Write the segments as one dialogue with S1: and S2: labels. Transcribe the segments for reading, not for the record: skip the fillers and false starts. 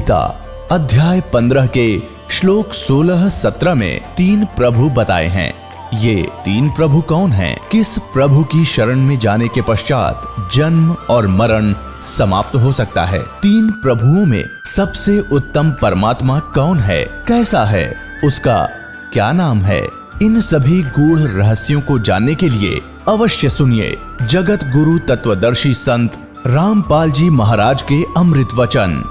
S1: गीता अध्याय 15 के श्लोक 16-17 में 3 प्रभु बताए हैं। ये 3 प्रभु कौन हैं? किस प्रभु की शरण में जाने के पश्चात जन्म और मरण समाप्त हो सकता है? 3 प्रभुओं में सबसे उत्तम परमात्मा कौन है? कैसा है? उसका क्या नाम है? इन सभी गूढ़ रहस्यों को जानने के लिए अवश्य सुनिए जगत गुरु तत्वदर्शी संत रामपाल जी महाराज के अमृत वचन।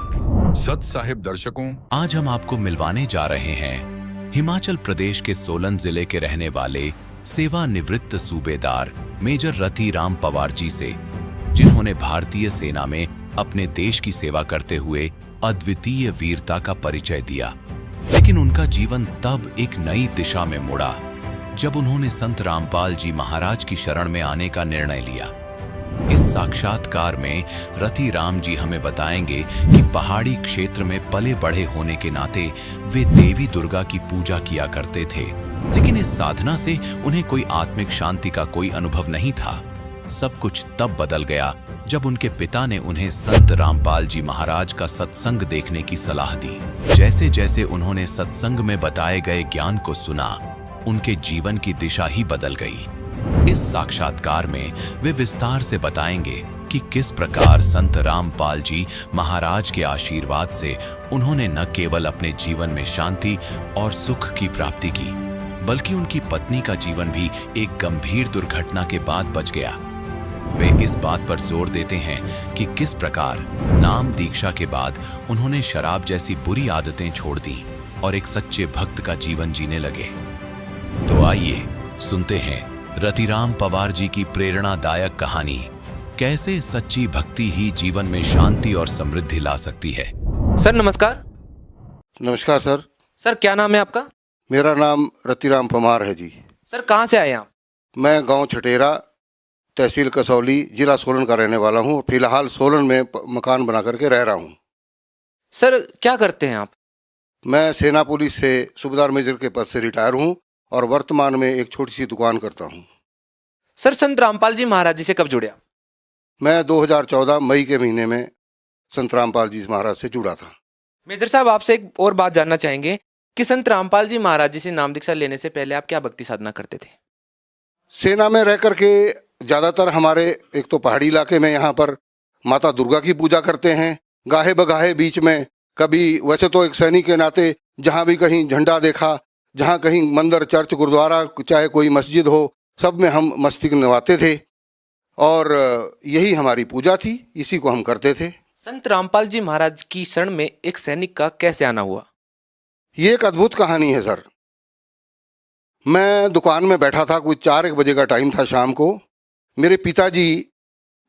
S2: सत साहिब दर्शकों,
S3: आज हम आपको मिलवाने जा रहे हैं हिमाचल प्रदेश के सोलन जिले के रहने वाले सेवानिवृत्त सूबेदार मेजर रति राम पवार जी से, जिन्होंने भारतीय सेना में अपने देश की सेवा करते हुए अद्वितीय वीरता का परिचय दिया। लेकिन उनका जीवन तब एक नई दिशा में मुड़ा जब उन्होंने संत रामपाल जी महाराज की शरण में आने का निर्णय लिया। इस साक्षात्कार में रति राम जी हमें बताएंगे कि पहाड़ी क्षेत्र में पले बढ़े होने के नाते वे देवी दुर्गा की पूजा किया करते थे, लेकिन इस साधना से उन्हें कोई आत्मिक शांति का कोई अनुभव नहीं था। सब कुछ तब बदल गया जब उनके पिता ने उन्हें संत रामपाल जी महाराज का सत्संग देखने की सलाह दी। जैसे जैसे उन्होंने सत्संग में बताए गए ज्ञान को सुना, उनके जीवन की दिशा ही बदल गई। इस साक्षात्कार में वे विस्तार से बताएंगे कि किस प्रकार संत रामपाल जी महाराज के आशीर्वाद से उन्होंने न केवल अपने जीवन में शांति और सुख की प्राप्ति की, बल्कि उनकी पत्नी का जीवन भी एक गंभीर दुर्घटना के बाद बच गया। वे इस बात पर जोर देते हैं कि किस प्रकार नाम दीक्षा के बाद उन्होंने शराब जैसी बुरी आदतें छोड़ दी और एक सच्चे भक्त का जीवन जीने लगे। तो आइए सुनते हैं रतिराम पवार जी की प्रेरणादायक कहानी, कैसे सच्ची भक्ति ही जीवन में शांति और समृद्धि ला सकती है।
S4: सर नमस्कार।
S5: नमस्कार सर।
S4: सर क्या नाम है आपका?
S5: मेरा नाम रतिराम पवार है जी।
S4: सर कहाँ से आए आप?
S5: मैं गांव छटेरा, तहसील कसौली, जिला सोलन का रहने वाला हूँ। फिलहाल सोलन में मकान बना करके रह रहा हूँ।
S4: सर क्या करते हैं आप?
S5: मैं सेना पुलिस से सूबेदार मेजर के पद से रिटायर हूँ और वर्तमान में एक छोटी सी दुकान करता हूँ।
S4: सर संत रामपाल जी महाराज जी से कब जुड़े आप?
S5: मैं 2014 मई के महीने में संत रामपाल जी महाराज से जुड़ा था।
S4: मेजर साहब आपसे एक और बात जानना चाहेंगे कि संत रामपाल जी महाराज जी से नाम दीक्षा लेने से पहले आप क्या भक्ति साधना करते थे?
S5: सेना में रह करके ज़्यादातर हमारे एक तो पहाड़ी इलाके में यहाँ पर माता दुर्गा की पूजा करते हैं। गाहे बगाहे बीच में कभी, वैसे तो एक सैनिक के नाते जहाँ भी कहीं झंडा देखा, जहाँ कहीं मंदिर, चर्च, गुरुद्वारा, चाहे कोई मस्जिद हो, सब में हम मस्तिष्क नवाते थे और यही हमारी पूजा थी, इसी को हम करते थे।
S4: संत रामपाल जी महाराज की शरण में एक सैनिक का कैसे आना हुआ?
S5: ये एक अद्भुत कहानी है सर। मैं दुकान में बैठा था, कुछ 4-1 बजे का टाइम था शाम को। मेरे पिताजी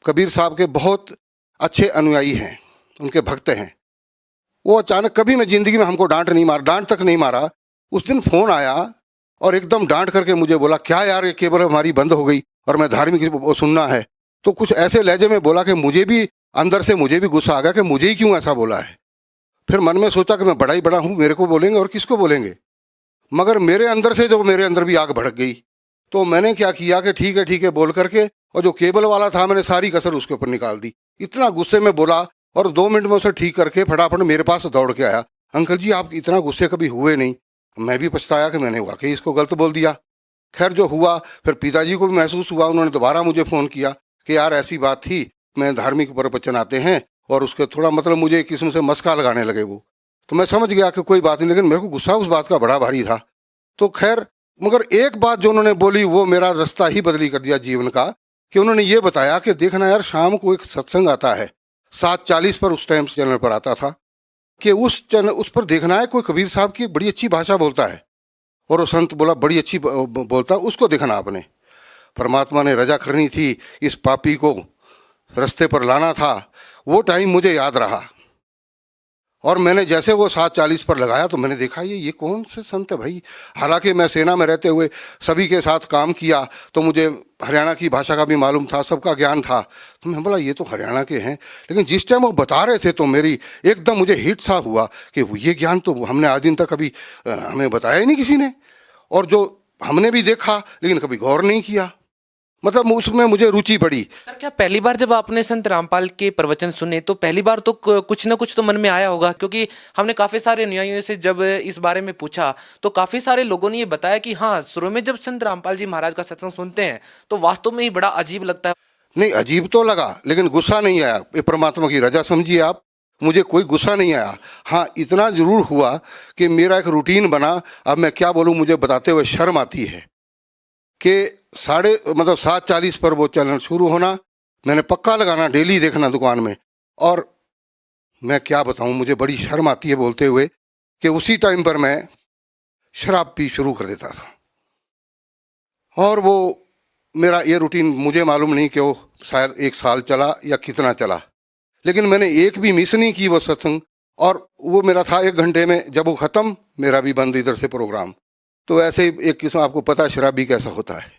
S5: कबीर साहब के बहुत अच्छे अनुयायी हैं, उनके भक्त हैं। वो अचानक, कभी मैं ज़िंदगी में हमको डांट तक नहीं मारा। उस दिन फ़ोन आया और एकदम डांट करके मुझे बोला, क्या यार ये केबल हमारी बंद हो गई और मैं धार्मिक वो सुनना है। तो कुछ ऐसे लहजे में बोला कि मुझे भी अंदर से मुझे भी गुस्सा आ गया कि मुझे ही क्यों ऐसा बोला है। फिर मन में सोचा कि मैं बड़ा ही बड़ा हूँ, मेरे को बोलेंगे और किसको बोलेंगे। मगर मेरे अंदर भी आग भड़क गई। तो मैंने क्या किया कि ठीक है बोल करके, और जो केबल वाला था मैंने सारी कसर उसके ऊपर निकाल दी। इतना गुस्से में बोला और 2 मिनट में उसे ठीक करके फटाफट मेरे पास दौड़ के आया। अंकल जी आप इतना गुस्से कभी हुए नहीं। मैं भी पछताया कि मैंने वाकई इसको गलत बोल दिया। खैर जो हुआ, फिर पिताजी को भी महसूस हुआ। उन्होंने दोबारा मुझे फ़ोन किया कि यार ऐसी बात थी, मैं धार्मिक प्रवचन आते हैं और उसके थोड़ा मतलब मुझे एक किस्म से मस्का लगाने लगे वो। तो मैं समझ गया कि कोई बात नहीं, लेकिन मेरे को गुस्सा उस बात का बड़ा भारी था। तो खैर, मगर एक बात जो उन्होंने बोली वो मेरा रास्ता ही बदली कर दिया जीवन का। कि उन्होंने ये बताया कि देखना यार, शाम को एक सत्संग आता है 7:40 पर, उस टाइम चैनल पर आता था, कि उस पर देखना है, कोई कबीर साहब की बड़ी अच्छी भाषा बोलता है। और वो संत बोला बड़ी अच्छी बोलता, उसको देखना आपने। परमात्मा ने रजा करनी थी, इस पापी को रास्ते पर लाना था। वो टाइम मुझे याद रहा। और मैंने जैसे वो 7:40 पर लगाया तो मैंने देखा ये कौन से संत है भाई। हालांकि मैं सेना में रहते हुए सभी के साथ काम किया तो मुझे हरियाणा की भाषा का भी मालूम था, सबका ज्ञान था। तो मैं बोला ये तो हरियाणा के हैं, लेकिन जिस टाइम वो बता रहे थे तो मेरी एकदम मुझे हिट सा हुआ कि ये ज्ञान तो हमने आज दिन तक कभी हमें बताया ही नहीं किसी ने, और जो हमने भी देखा लेकिन कभी गौर नहीं किया। मतलब उसमें मुझे रुचि पड़ी।
S4: सर क्या पहली बार जब आपने संत रामपाल के प्रवचन सुने तो पहली बार तो कुछ ना कुछ तो मन में आया होगा, क्योंकि हमने काफी सारे अनुयायियों से जब इस बारे में पूछा तो काफी सारे लोगों ने ये बताया कि हाँ, शुरू में जब संत रामपाल जी महाराज का सत्संग सुनते हैं तो वास्तव में ही बड़ा अजीब लगता है।
S5: नहीं, अजीब तो लगा लेकिन गुस्सा नहीं आया। ये परमात्मा की रजा समझिए आप, मुझे कोई गुस्सा नहीं आया। हाँ, इतना जरूर हुआ कि मेरा एक रूटीन बना। अब मैं क्या बोलूँ, मुझे बताते हुए शर्म आती है कि 7:40 पर वो चैनल शुरू होना, मैंने पक्का लगाना, डेली देखना दुकान में। और मैं क्या बताऊं, मुझे बड़ी शर्म आती है बोलते हुए कि उसी टाइम पर मैं शराब पी शुरू कर देता था। और वो मेरा ये रूटीन मुझे मालूम नहीं कि वो शायद 1 साल चला या कितना चला, लेकिन मैंने एक भी मिस नहीं की वो सत्संग। और वो मेरा था 1 घंटे में, जब वो ख़त्म मेरा भी बंद इधर से प्रोग्राम। तो ऐसे ही एक किस्म, आपको पता है शराबी कैसा होता है।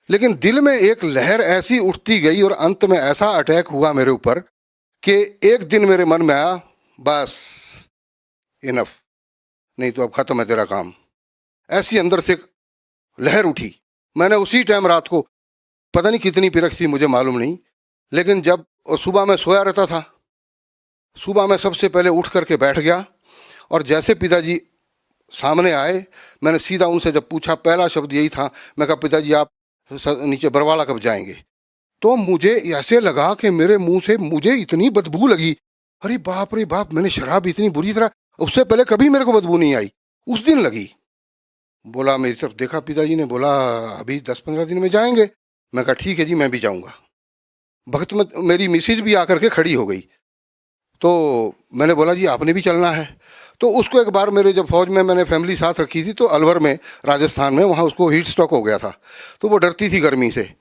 S5: लेकिन दिल में एक लहर ऐसी उठती गई और अंत में ऐसा अटैक हुआ मेरे ऊपर कि एक दिन मेरे मन में आया, बस इनफ, नहीं तो अब ख़त्म है तेरा काम। ऐसी अंदर से एक लहर उठी। मैंने उसी टाइम रात को, पता नहीं कितनी पिरक थी मुझे मालूम नहीं, लेकिन जब सुबह मैं सोया रहता था, सुबह मैं सबसे पहले उठ करके बैठ गया और जैसे पिताजी सामने आए, मैंने सीधा उनसे जब पूछा, पहला शब्द यही था, मैं कहा पिताजी आप नीचे बरवाला कब जाएंगे? तो मुझे ऐसे लगा कि मेरे मुंह से मुझे इतनी बदबू लगी, अरे बाप रे बाप, मैंने शराब इतनी बुरी तरह, उससे पहले कभी मेरे को बदबू नहीं आई, उस दिन लगी। बोला, मेरी तरफ देखा, पिताजी ने बोला अभी 10-15 दिन में जाएंगे। मैं कहा ठीक है जी, मैं भी जाऊंगा। भक्त में मेरी मिसेज भी आकर के खड़ी हो गई, तो मैंने बोला जी आपने भी चलना है। तो उसको एक बार मेरे जब फौज में मैंने फैमिली साथ रखी थी, तो अलवर में राजस्थान में, वहाँ उसको हीट स्ट्रोक हो गया था, तो वो डरती थी गर्मी से,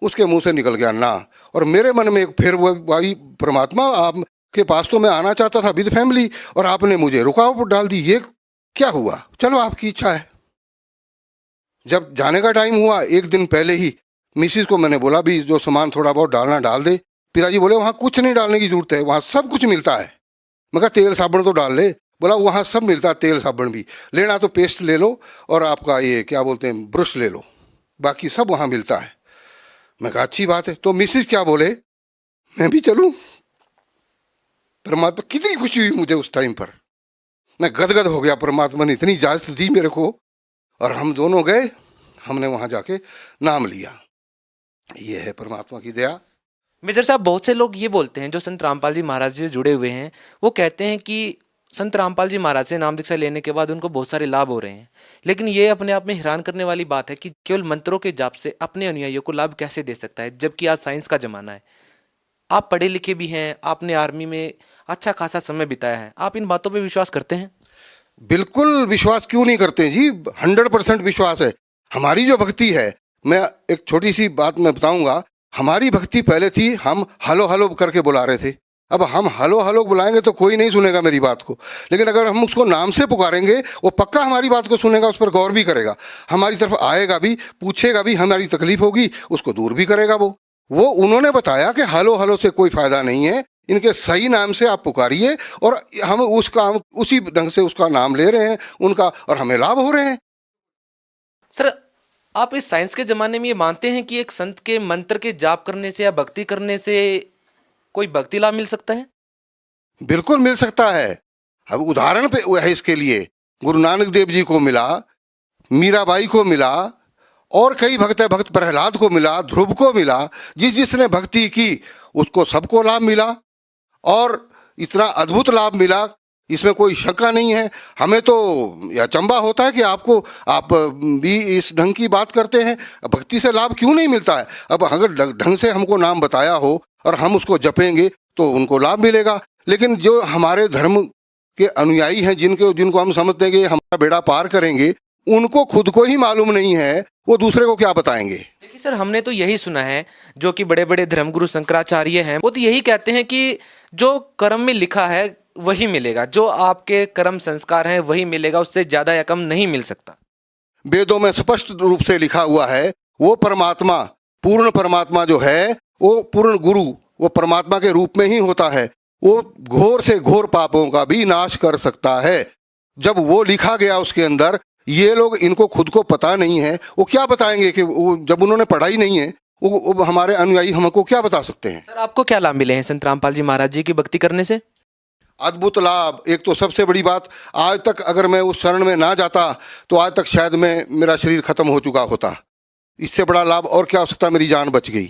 S5: उसके मुंह से निकल गया ना। और मेरे मन में फिर वो भाई परमात्मा, आपके पास तो मैं आना चाहता था विद फैमिली और आपने मुझे रुकावट डाल दी, ये क्या हुआ? चलो आपकी इच्छा है। जब जाने का टाइम हुआ, 1 दिन पहले ही मिसिस को मैंने बोला भी जो सामान थोड़ा बहुत डालना डाल दे। पिताजी बोले वहाँ कुछ नहीं डालने की जरूरत है, वहाँ सब कुछ मिलता है। मैं कहा तेल साबुन तो डाल ले। बोला वहाँ सब मिलता है, तेल साबुन भी लेना तो पेस्ट ले लो और आपका ये क्या बोलते हैं ब्रश ले लो, बाकी सब वहाँ मिलता है। मैं कहा अच्छी बात है। तो मिसिस क्या बोले, मैं भी चलूँ? परमात्मा, कितनी खुशी हुई मुझे उस टाइम पर, मैं गदगद हो गया। परमात्मा ने इतनी इजाज़त दी मेरे को और हम दोनों गए, हमने वहाँ जाके नाम लिया। ये है परमात्मा की दया।
S4: मेजर साहब, बहुत से लोग ये बोलते हैं जो संत रामपाल जी महाराज से जुड़े हुए हैं, वो कहते हैं कि संत रामपाल जी महाराज से नाम दीक्षा लेने के बाद उनको बहुत सारे लाभ हो रहे हैं, लेकिन ये अपने आप में हैरान करने वाली बात है कि केवल मंत्रों के जाप से अपने अनुयायियों को लाभ कैसे दे सकता है, जबकि आज साइंस का जमाना है। आप पढ़े लिखे भी हैं, आपने आर्मी में अच्छा खासा समय बिताया है, आप इन बातों पर विश्वास करते हैं?
S5: बिल्कुल विश्वास क्यों नहीं करते जी, 100% विश्वास है। हमारी जो भक्ति है, मैं एक छोटी सी बात मैं बताऊंगा। हमारी भक्ति पहले थी, हम हलो हलो करके बुला रहे थे। अब हम हलो हलो बुलाएंगे तो कोई नहीं सुनेगा मेरी बात को, लेकिन अगर हम उसको नाम से पुकारेंगे वो पक्का हमारी बात को सुनेगा, उस पर गौर भी करेगा, हमारी तरफ आएगा भी, पूछेगा भी, हमारी तकलीफ होगी उसको दूर भी करेगा। वो उन्होंने बताया कि हलो हलो से कोई फायदा नहीं है, इनके सही नाम से आप पुकारिए और हम उसी ढंग से उसका नाम ले रहे हैं उनका, और हमें लाभ हो रहे हैं।
S4: सर, आप इस साइंस के जमाने में ये मानते हैं कि एक संत के मंत्र के जाप करने से या भक्ति करने से कोई भक्ति लाभ मिल सकता है?
S5: बिल्कुल मिल सकता है। अब उदाहरण पे है इसके लिए, गुरु नानक देव जी को मिला, मीराबाई को मिला, और कई भक्त है, भक्त प्रहलाद को मिला, ध्रुव को मिला। जिसने भक्ति की उसको सबको लाभ मिला और इतना अद्भुत लाभ मिला, इसमें कोई शंका नहीं है। हमें तो यह अचंभा होता है कि आप भी इस ढंग की बात करते हैं, भक्ति से लाभ क्यों नहीं मिलता है? अब अगर ढंग से हमको नाम बताया हो और हम उसको जपेंगे तो उनको लाभ मिलेगा। लेकिन जो हमारे धर्म के अनुयायी हैं, जिनको हम समझते हैं कि हमारा बेड़ा पार करेंगे, उनको खुद को ही मालूम नहीं है, वो दूसरे को क्या बताएंगे?
S4: देखिए सर, हमने तो यही सुना है, जो कि बड़े बड़े धर्मगुरु शंकराचार्य हैं, वो तो यही कहते हैं कि जो कर्म में लिखा है वही मिलेगा, जो आपके कर्म संस्कार हैं वही मिलेगा, उससे ज्यादा या कम नहीं मिल सकता।
S5: वेदों में स्पष्ट रूप से लिखा हुआ है, वो परमात्मा, पूर्ण परमात्मा जो है, वो पूर्ण गुरु, वो परमात्मा के रूप में ही होता है। वो घोर से घोर पापों का भी नाश कर सकता है। जब वो लिखा गया उसके अंदर, ये लोग, इनको खुद को पता नहीं है, वो क्या बताएंगे कि वो जब उन्होंने पढ़ा ही नहीं है, वो हमारे अनुयायी हमको क्या बता सकते हैं।
S4: सर आपको क्या लाभ मिले हैं संत रामपाल जी महाराज जी की भक्ति करने से?
S5: अद्भुत लाभ। एक तो सबसे बड़ी बात, आज तक अगर मैं उस शरण में ना जाता तो आज तक शायद मेरा शरीर खत्म हो चुका होता। इससे बड़ा लाभ और क्या हो सकता, मेरी जान बच गई।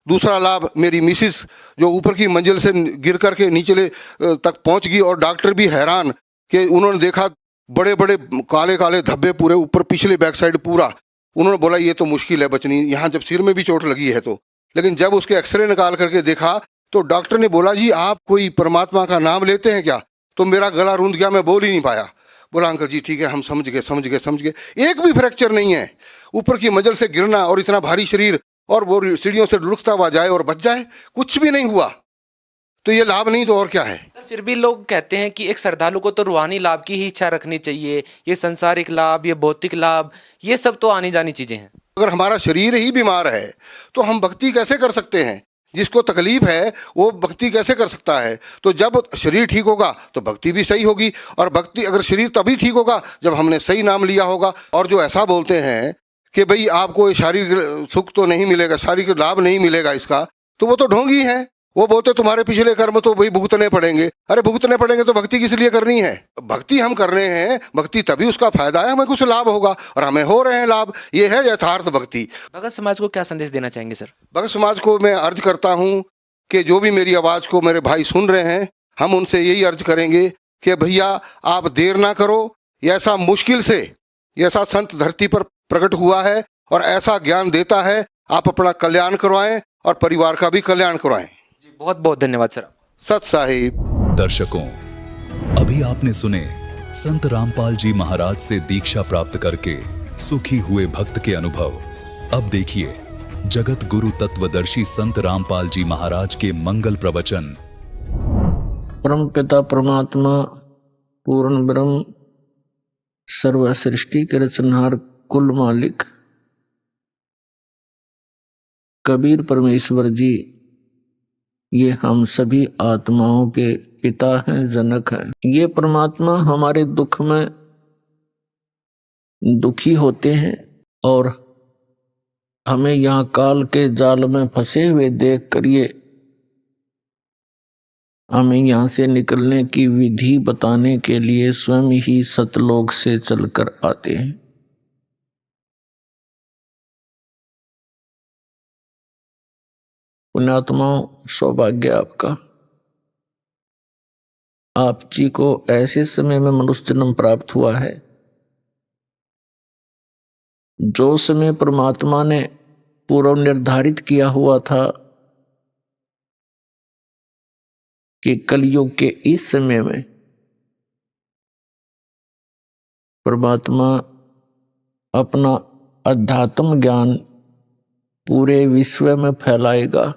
S5: दूसरा लाभ, मेरी मिसिस जो ऊपर की मंजिल से गिर करके नीचे तक पहुंच गई और डॉक्टर भी हैरान कि उन्होंने देखा बड़े बड़े काले काले धब्बे पूरे ऊपर पिछले बैक साइड पूरा। उन्होंने बोला ये तो मुश्किल है बचनी, यहाँ जब सिर में भी चोट लगी है तो। लेकिन जब उसके एक्सरे निकाल करके देखा तो डॉक्टर ने बोला जी आप कोई परमात्मा का नाम लेते हैं क्या? तो मेरा गला रूंध गया, मैं बोल ही नहीं पाया। बोला अंकल जी ठीक है, हम समझ गए। एक भी फ्रैक्चर नहीं है। ऊपर की मंजिल से गिरना और इतना भारी शरीर और वो सीढ़ियों से लुढ़कता हुआ जाए और बच जाए, कुछ भी नहीं हुआ। तो ये लाभ नहीं तो और क्या है।
S4: सर फिर भी लोग कहते हैं कि एक श्रद्धालु को तो रूहानी लाभ की ही इच्छा रखनी चाहिए, ये संसारिक लाभ, ये भौतिक लाभ, ये सब तो आनी जानी चीजें हैं।
S5: अगर हमारा शरीर ही बीमार है तो हम भक्ति कैसे कर सकते हैं? जिसको तकलीफ है वो भक्ति कैसे कर सकता है? तो जब शरीर ठीक होगा तो भक्ति भी सही होगी, और भक्ति अगर शरीर तभी ठीक होगा जब हमने सही नाम लिया होगा। और जो ऐसा बोलते हैं कि भाई आपको शारीरिक सुख तो नहीं मिलेगा, शारीरिक लाभ नहीं मिलेगा इसका, तो वो तो ढोंगी है। वो बोलते तुम्हारे पिछले कर्म तो भाई भुगतने पड़ेंगे। अरे भुगतने पड़ेंगे तो भक्ति किस लिए करनी है? भक्ति हम कर रहे हैं, भक्ति तभी उसका फायदा है, हमें कुछ लाभ होगा और हमें हो रहे हैं लाभ। ये है यथार्थ भक्ति।
S4: भगत समाज को क्या संदेश देना चाहेंगे सर?
S5: भगत समाज को मैं अर्ज करता हूँ कि जो भी मेरी आवाज़ को मेरे भाई सुन रहे हैं, हम उनसे यही अर्ज करेंगे कि भैया आप देर ना करो। ऐसा मुश्किल से ऐसा संत धरती पर प्रकट हुआ है और ऐसा ज्ञान देता है, आप अपना कल्याण करवाएं और परिवार का भी कल्याण करवाएं।
S4: जी बहुत बहुत धन्यवाद सर।
S5: सत साहिब।
S6: दर्शकों, अभी आपने सुने संत रामपाल जी महाराज से दीक्षा प्राप्त करके सुखी हुए भक्त के अनुभव। अब देखिए जगत गुरु तत्वदर्शी संत रामपाल जी महाराज के मंगल प्रवचन।
S7: परम पिता परमात्मा पूर्ण ब्रह्म सर्व सृष्टि के रचनहार कुल मालिक कबीर परमेश्वर जी, ये हम सभी आत्माओं के पिता हैं, जनक हैं। ये परमात्मा हमारे दुख में दुखी होते हैं और हमें यहाँ काल के जाल में फंसे हुए देख कर ये हमें यहाँ से निकलने की विधि बताने के लिए स्वयं ही सतलोक से चलकर आते हैं। पुण्यात्माओं, सौभाग्य आपका, आप जी को ऐसे समय में मनुष्य जन्म प्राप्त हुआ है जो समय परमात्मा ने पूर्व निर्धारित किया हुआ था कि कलयुग के इस समय में परमात्मा अपना अध्यात्म ज्ञान पूरे विश्व में फैलाएगा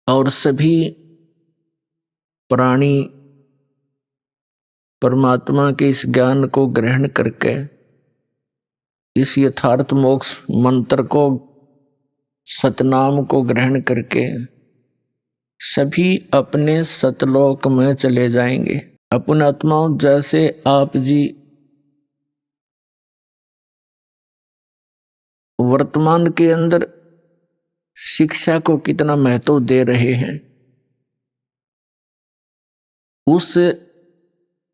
S7: और सभी प्राणी परमात्मा के इस ज्ञान को ग्रहण करके इस यथार्थ मोक्ष मंत्र को, सतनाम को ग्रहण करके सभी अपने सतलोक में चले जाएंगे। अपने आत्माओं, जैसे आप जी वर्तमान के अंदर शिक्षा को कितना महत्व दे रहे हैं, उस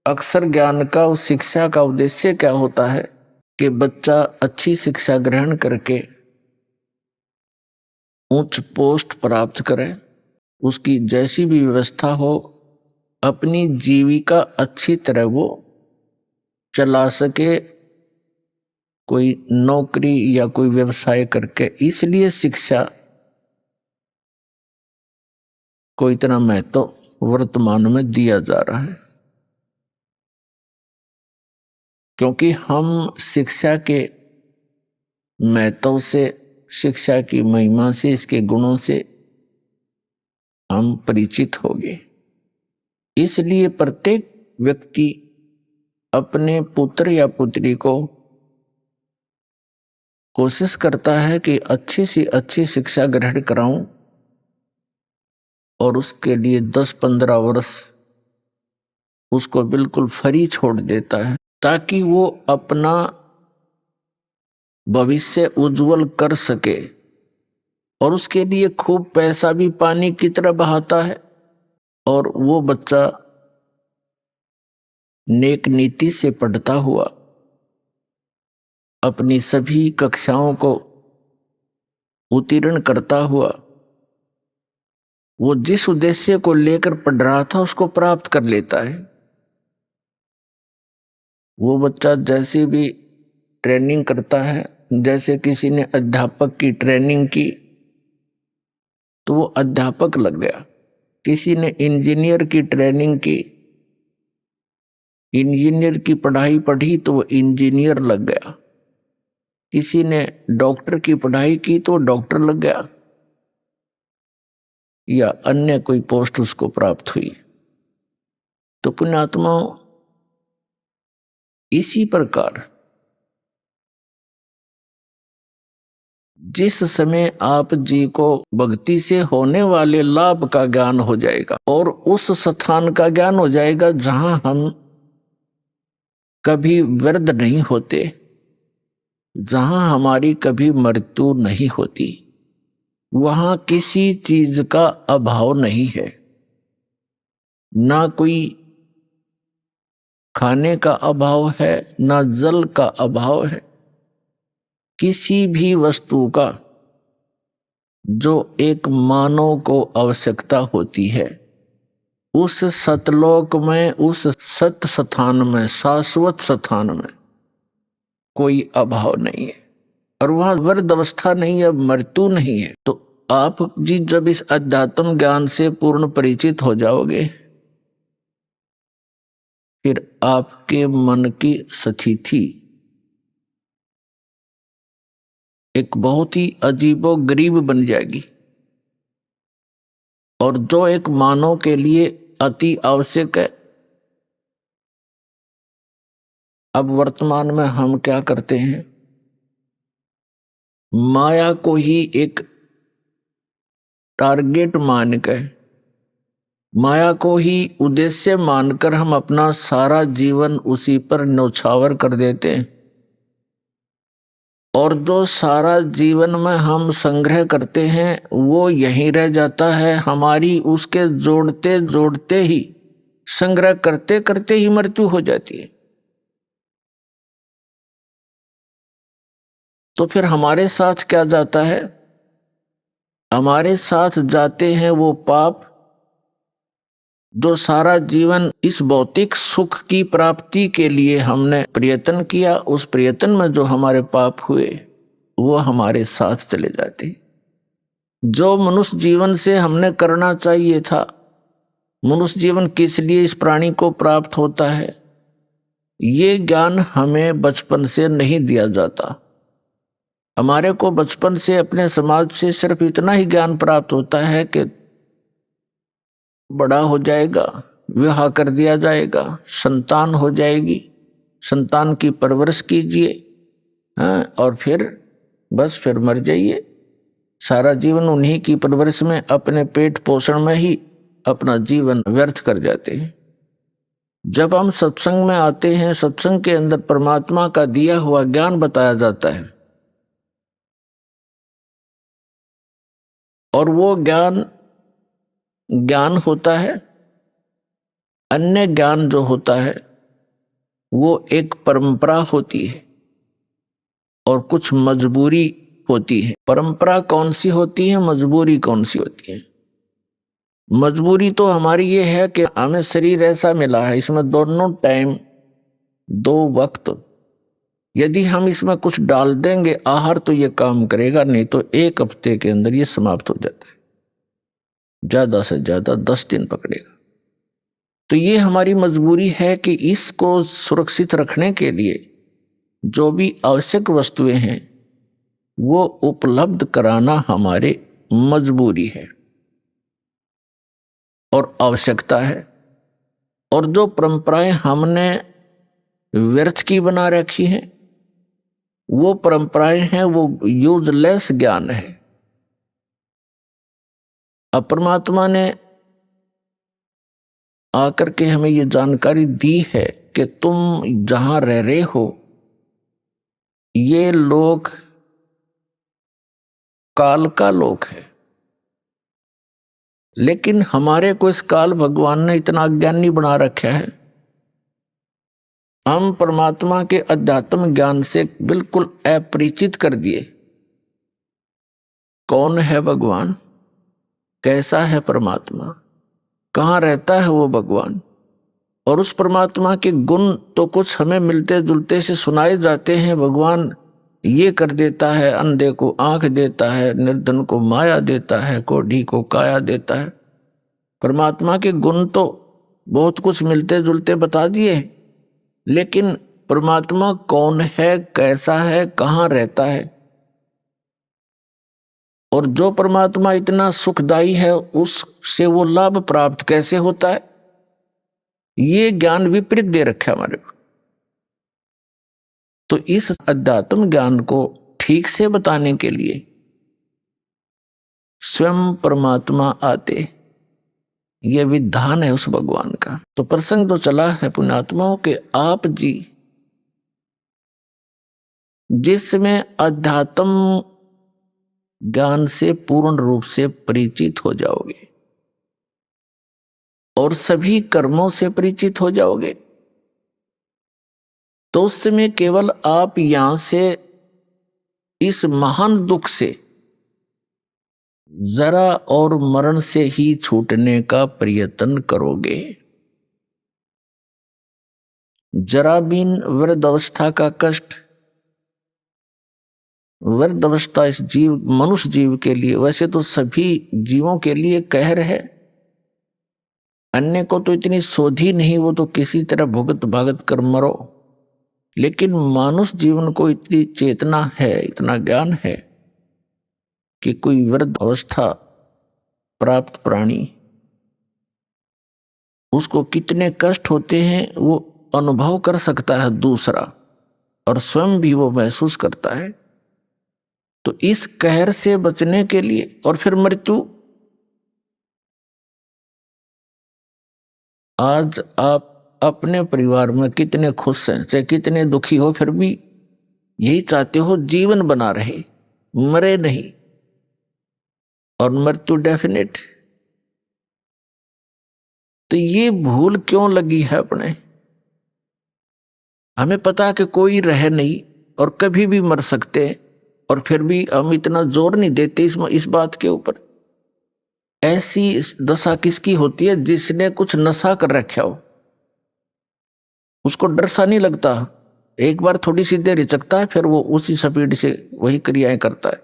S7: अक्षर ज्ञान का, उस शिक्षा का उद्देश्य क्या होता है कि बच्चा अच्छी शिक्षा ग्रहण करके उच्च पोस्ट प्राप्त करे, उसकी जैसी भी व्यवस्था हो अपनी जीविका अच्छी तरह वो चला सके, कोई नौकरी या कोई व्यवसाय करके। इसलिए शिक्षा को इतना महत्व वर्तमान में दिया जा रहा है, क्योंकि हम शिक्षा के महत्व से, शिक्षा की महिमा से, इसके गुणों से हम परिचित हो गए। इसलिए प्रत्येक व्यक्ति अपने पुत्र या पुत्री को कोशिश करता है कि अच्छी से अच्छी शिक्षा ग्रहण कराऊं और उसके लिए 10-15 वर्ष उसको बिल्कुल फ्री छोड़ देता है ताकि वो अपना भविष्य उज्जवल कर सके, और उसके लिए खूब पैसा भी पानी की तरह बहाता है, और वो बच्चा नेक नीति से पढ़ता हुआ अपनी सभी कक्षाओं को उत्तीर्ण करता हुआ वो जिस उद्देश्य को लेकर पढ़ रहा था उसको प्राप्त कर लेता है। वो बच्चा जैसे भी ट्रेनिंग करता है, जैसे किसी ने अध्यापक की ट्रेनिंग की तो वो अध्यापक लग गया, किसी ने इंजीनियर की ट्रेनिंग की, इंजीनियर की पढ़ाई पढ़ी तो वो इंजीनियर लग गया, किसी ने डॉक्टर की पढ़ाई की तो डॉक्टर लग गया, या अन्य कोई पोस्ट उसको प्राप्त हुई। तो पुण्यात्माओं, इसी प्रकार जिस समय आप जी को भक्ति से होने वाले लाभ का ज्ञान हो जाएगा और उस स्थान का ज्ञान हो जाएगा जहां हम कभी वृद्ध नहीं होते, जहां हमारी कभी मृत्यु नहीं होती, वहां किसी चीज का अभाव नहीं है, ना कोई खाने का अभाव है, ना जल का अभाव है, किसी भी वस्तु का जो एक मानव को आवश्यकता होती है उस सतलोक में, उस सत स्थान में, शाश्वत स्थान में कोई अभाव नहीं है, और वहां वृद्ध अवस्था नहीं है, मृत्यु नहीं है। तो आप जी जब इस अध्यात्म ज्ञान से पूर्ण परिचित हो जाओगे, फिर आपके मन की स्थिति एक बहुत ही अजीबो गरीब बन जाएगी, और जो एक मानव के लिए अति आवश्यक है। अब वर्तमान में हम क्या करते हैं, माया को ही एक टारगेट मानकर, माया को ही उद्देश्य मानकर हम अपना सारा जीवन उसी पर न्यौछावर कर देते हैं, और जो सारा जीवन में हम संग्रह करते हैं वो यहीं रह जाता है। हमारी उसके जोड़ते जोड़ते ही, संग्रह करते करते ही मृत्यु हो जाती है। तो फिर हमारे साथ क्या जाता है, हमारे साथ जाते हैं वो पाप जो सारा जीवन इस भौतिक सुख की प्राप्ति के लिए हमने प्रयत्न किया, उस प्रयत्न में जो हमारे पाप हुए वो हमारे साथ चले जाते। जो मनुष्य जीवन से हमने करना चाहिए था, मनुष्य जीवन किस लिए इस प्राणी को प्राप्त होता है, ये ज्ञान हमें बचपन से नहीं दिया जाता। हमारे को बचपन से अपने समाज से सिर्फ इतना ही ज्ञान प्राप्त होता है कि बड़ा हो जाएगा, विवाह कर दिया जाएगा, संतान हो जाएगी, संतान की परवरिश कीजिए, और फिर बस फिर मर जाइए। सारा जीवन उन्हीं की परवरिश में, अपने पेट पोषण में ही अपना जीवन व्यर्थ कर जाते हैं। जब हम सत्संग में आते हैं, सत्संग के अंदर परमात्मा का दिया हुआ ज्ञान बताया जाता है, और वो ज्ञान होता है। अन्य ज्ञान जो होता है वो एक परंपरा होती है और कुछ मजबूरी होती है। परंपरा कौन सी होती है, मजबूरी कौन सी होती है? मजबूरी तो हमारी ये है कि हमें शरीर ऐसा मिला है, इसमें दोनों टाइम, दो वक्त, यदि हम इसमें कुछ डाल देंगे आहार तो ये काम करेगा, नहीं तो एक हफ्ते के अंदर ये समाप्त हो जाता है, ज्यादा से ज्यादा 10 दिन पकड़ेगा। तो ये हमारी मजबूरी है कि इसको सुरक्षित रखने के लिए जो भी आवश्यक वस्तुएं हैं वो उपलब्ध कराना हमारे मजबूरी है और आवश्यकता है। और जो परंपराएं हमने व्यर्थ की बना रखी हैं वो परंपराएं हैं, वो यूजलेस ज्ञान है। अब परमात्मा ने आकर के हमें ये जानकारी दी है कि तुम जहां रह रहे हो ये लोक काल का लोक है, लेकिन हमारे को इस काल भगवान ने इतना अज्ञानी बना रखा है, हम परमात्मा के अध्यात्म ज्ञान से बिल्कुल अपरिचित कर दिए। कौन है भगवान, कैसा है परमात्मा, कहाँ रहता है वो भगवान, और उस परमात्मा के गुण तो कुछ हमें मिलते जुलते से सुनाए जाते हैं। भगवान ये कर देता है, अंधे को आंख देता है, निर्धन को माया देता है, कोढ़ी को काया देता है। परमात्मा के गुण तो बहुत कुछ मिलते जुलते बता दिए, लेकिन परमात्मा कौन है, कैसा है, कहाँ रहता है, और जो परमात्मा इतना सुखदायी है उससे वो लाभ प्राप्त कैसे होता है, ये ज्ञान विपरीत दे रखा है हमारे को। तो इस अध्यात्म ज्ञान को ठीक से बताने के लिए स्वयं परमात्मा आते, ये विधान है उस भगवान का। तो प्रसंग तो चला है पुण्यात्माओं के, आप जी जिसमें अध्यात्म ज्ञान से पूर्ण रूप से परिचित हो जाओगे और सभी कर्मों से परिचित हो जाओगे, तो उस समय केवल आप यहां से इस महान दुख से, जरा और मरण से ही छूटने का प्रयत्न करोगे। जरा बिन वृद्ध अवस्था का कष्ट, वृद्ध अवस्था इस जीव मनुष्य जीव के लिए, वैसे तो सभी जीवों के लिए कहर है, अन्य को तो इतनी सोधी नहीं, वो तो किसी तरह भुगत भागत कर मरो, लेकिन मानुष जीवन को इतनी चेतना है, इतना ज्ञान है कि कोई वृद्ध अवस्था प्राप्त प्राणी, उसको कितने कष्ट होते हैं वो अनुभव कर सकता है दूसरा, और स्वयं भी वो महसूस करता है। तो इस कहर से बचने के लिए, और फिर मृत्यु, आज आप अपने परिवार में कितने खुश हैं, चाहे कितने दुखी हो, फिर भी यही चाहते हो जीवन बना रहे, मरे नहीं, और मृत्यु डेफिनेट। तो ये भूल क्यों लगी है अपने? हमें पता है कि कोई रहे नहीं और कभी भी मर सकते हैं, और फिर भी हम इतना जोर नहीं देते इस बात के ऊपर। ऐसी दशा किसकी होती है जिसने कुछ नशा कर रखा हो, उसको डर सा नहीं लगता, एक बार थोड़ी सी देर हिचकता है, फिर वो उसी स्पीड से वही क्रियाएं करता है।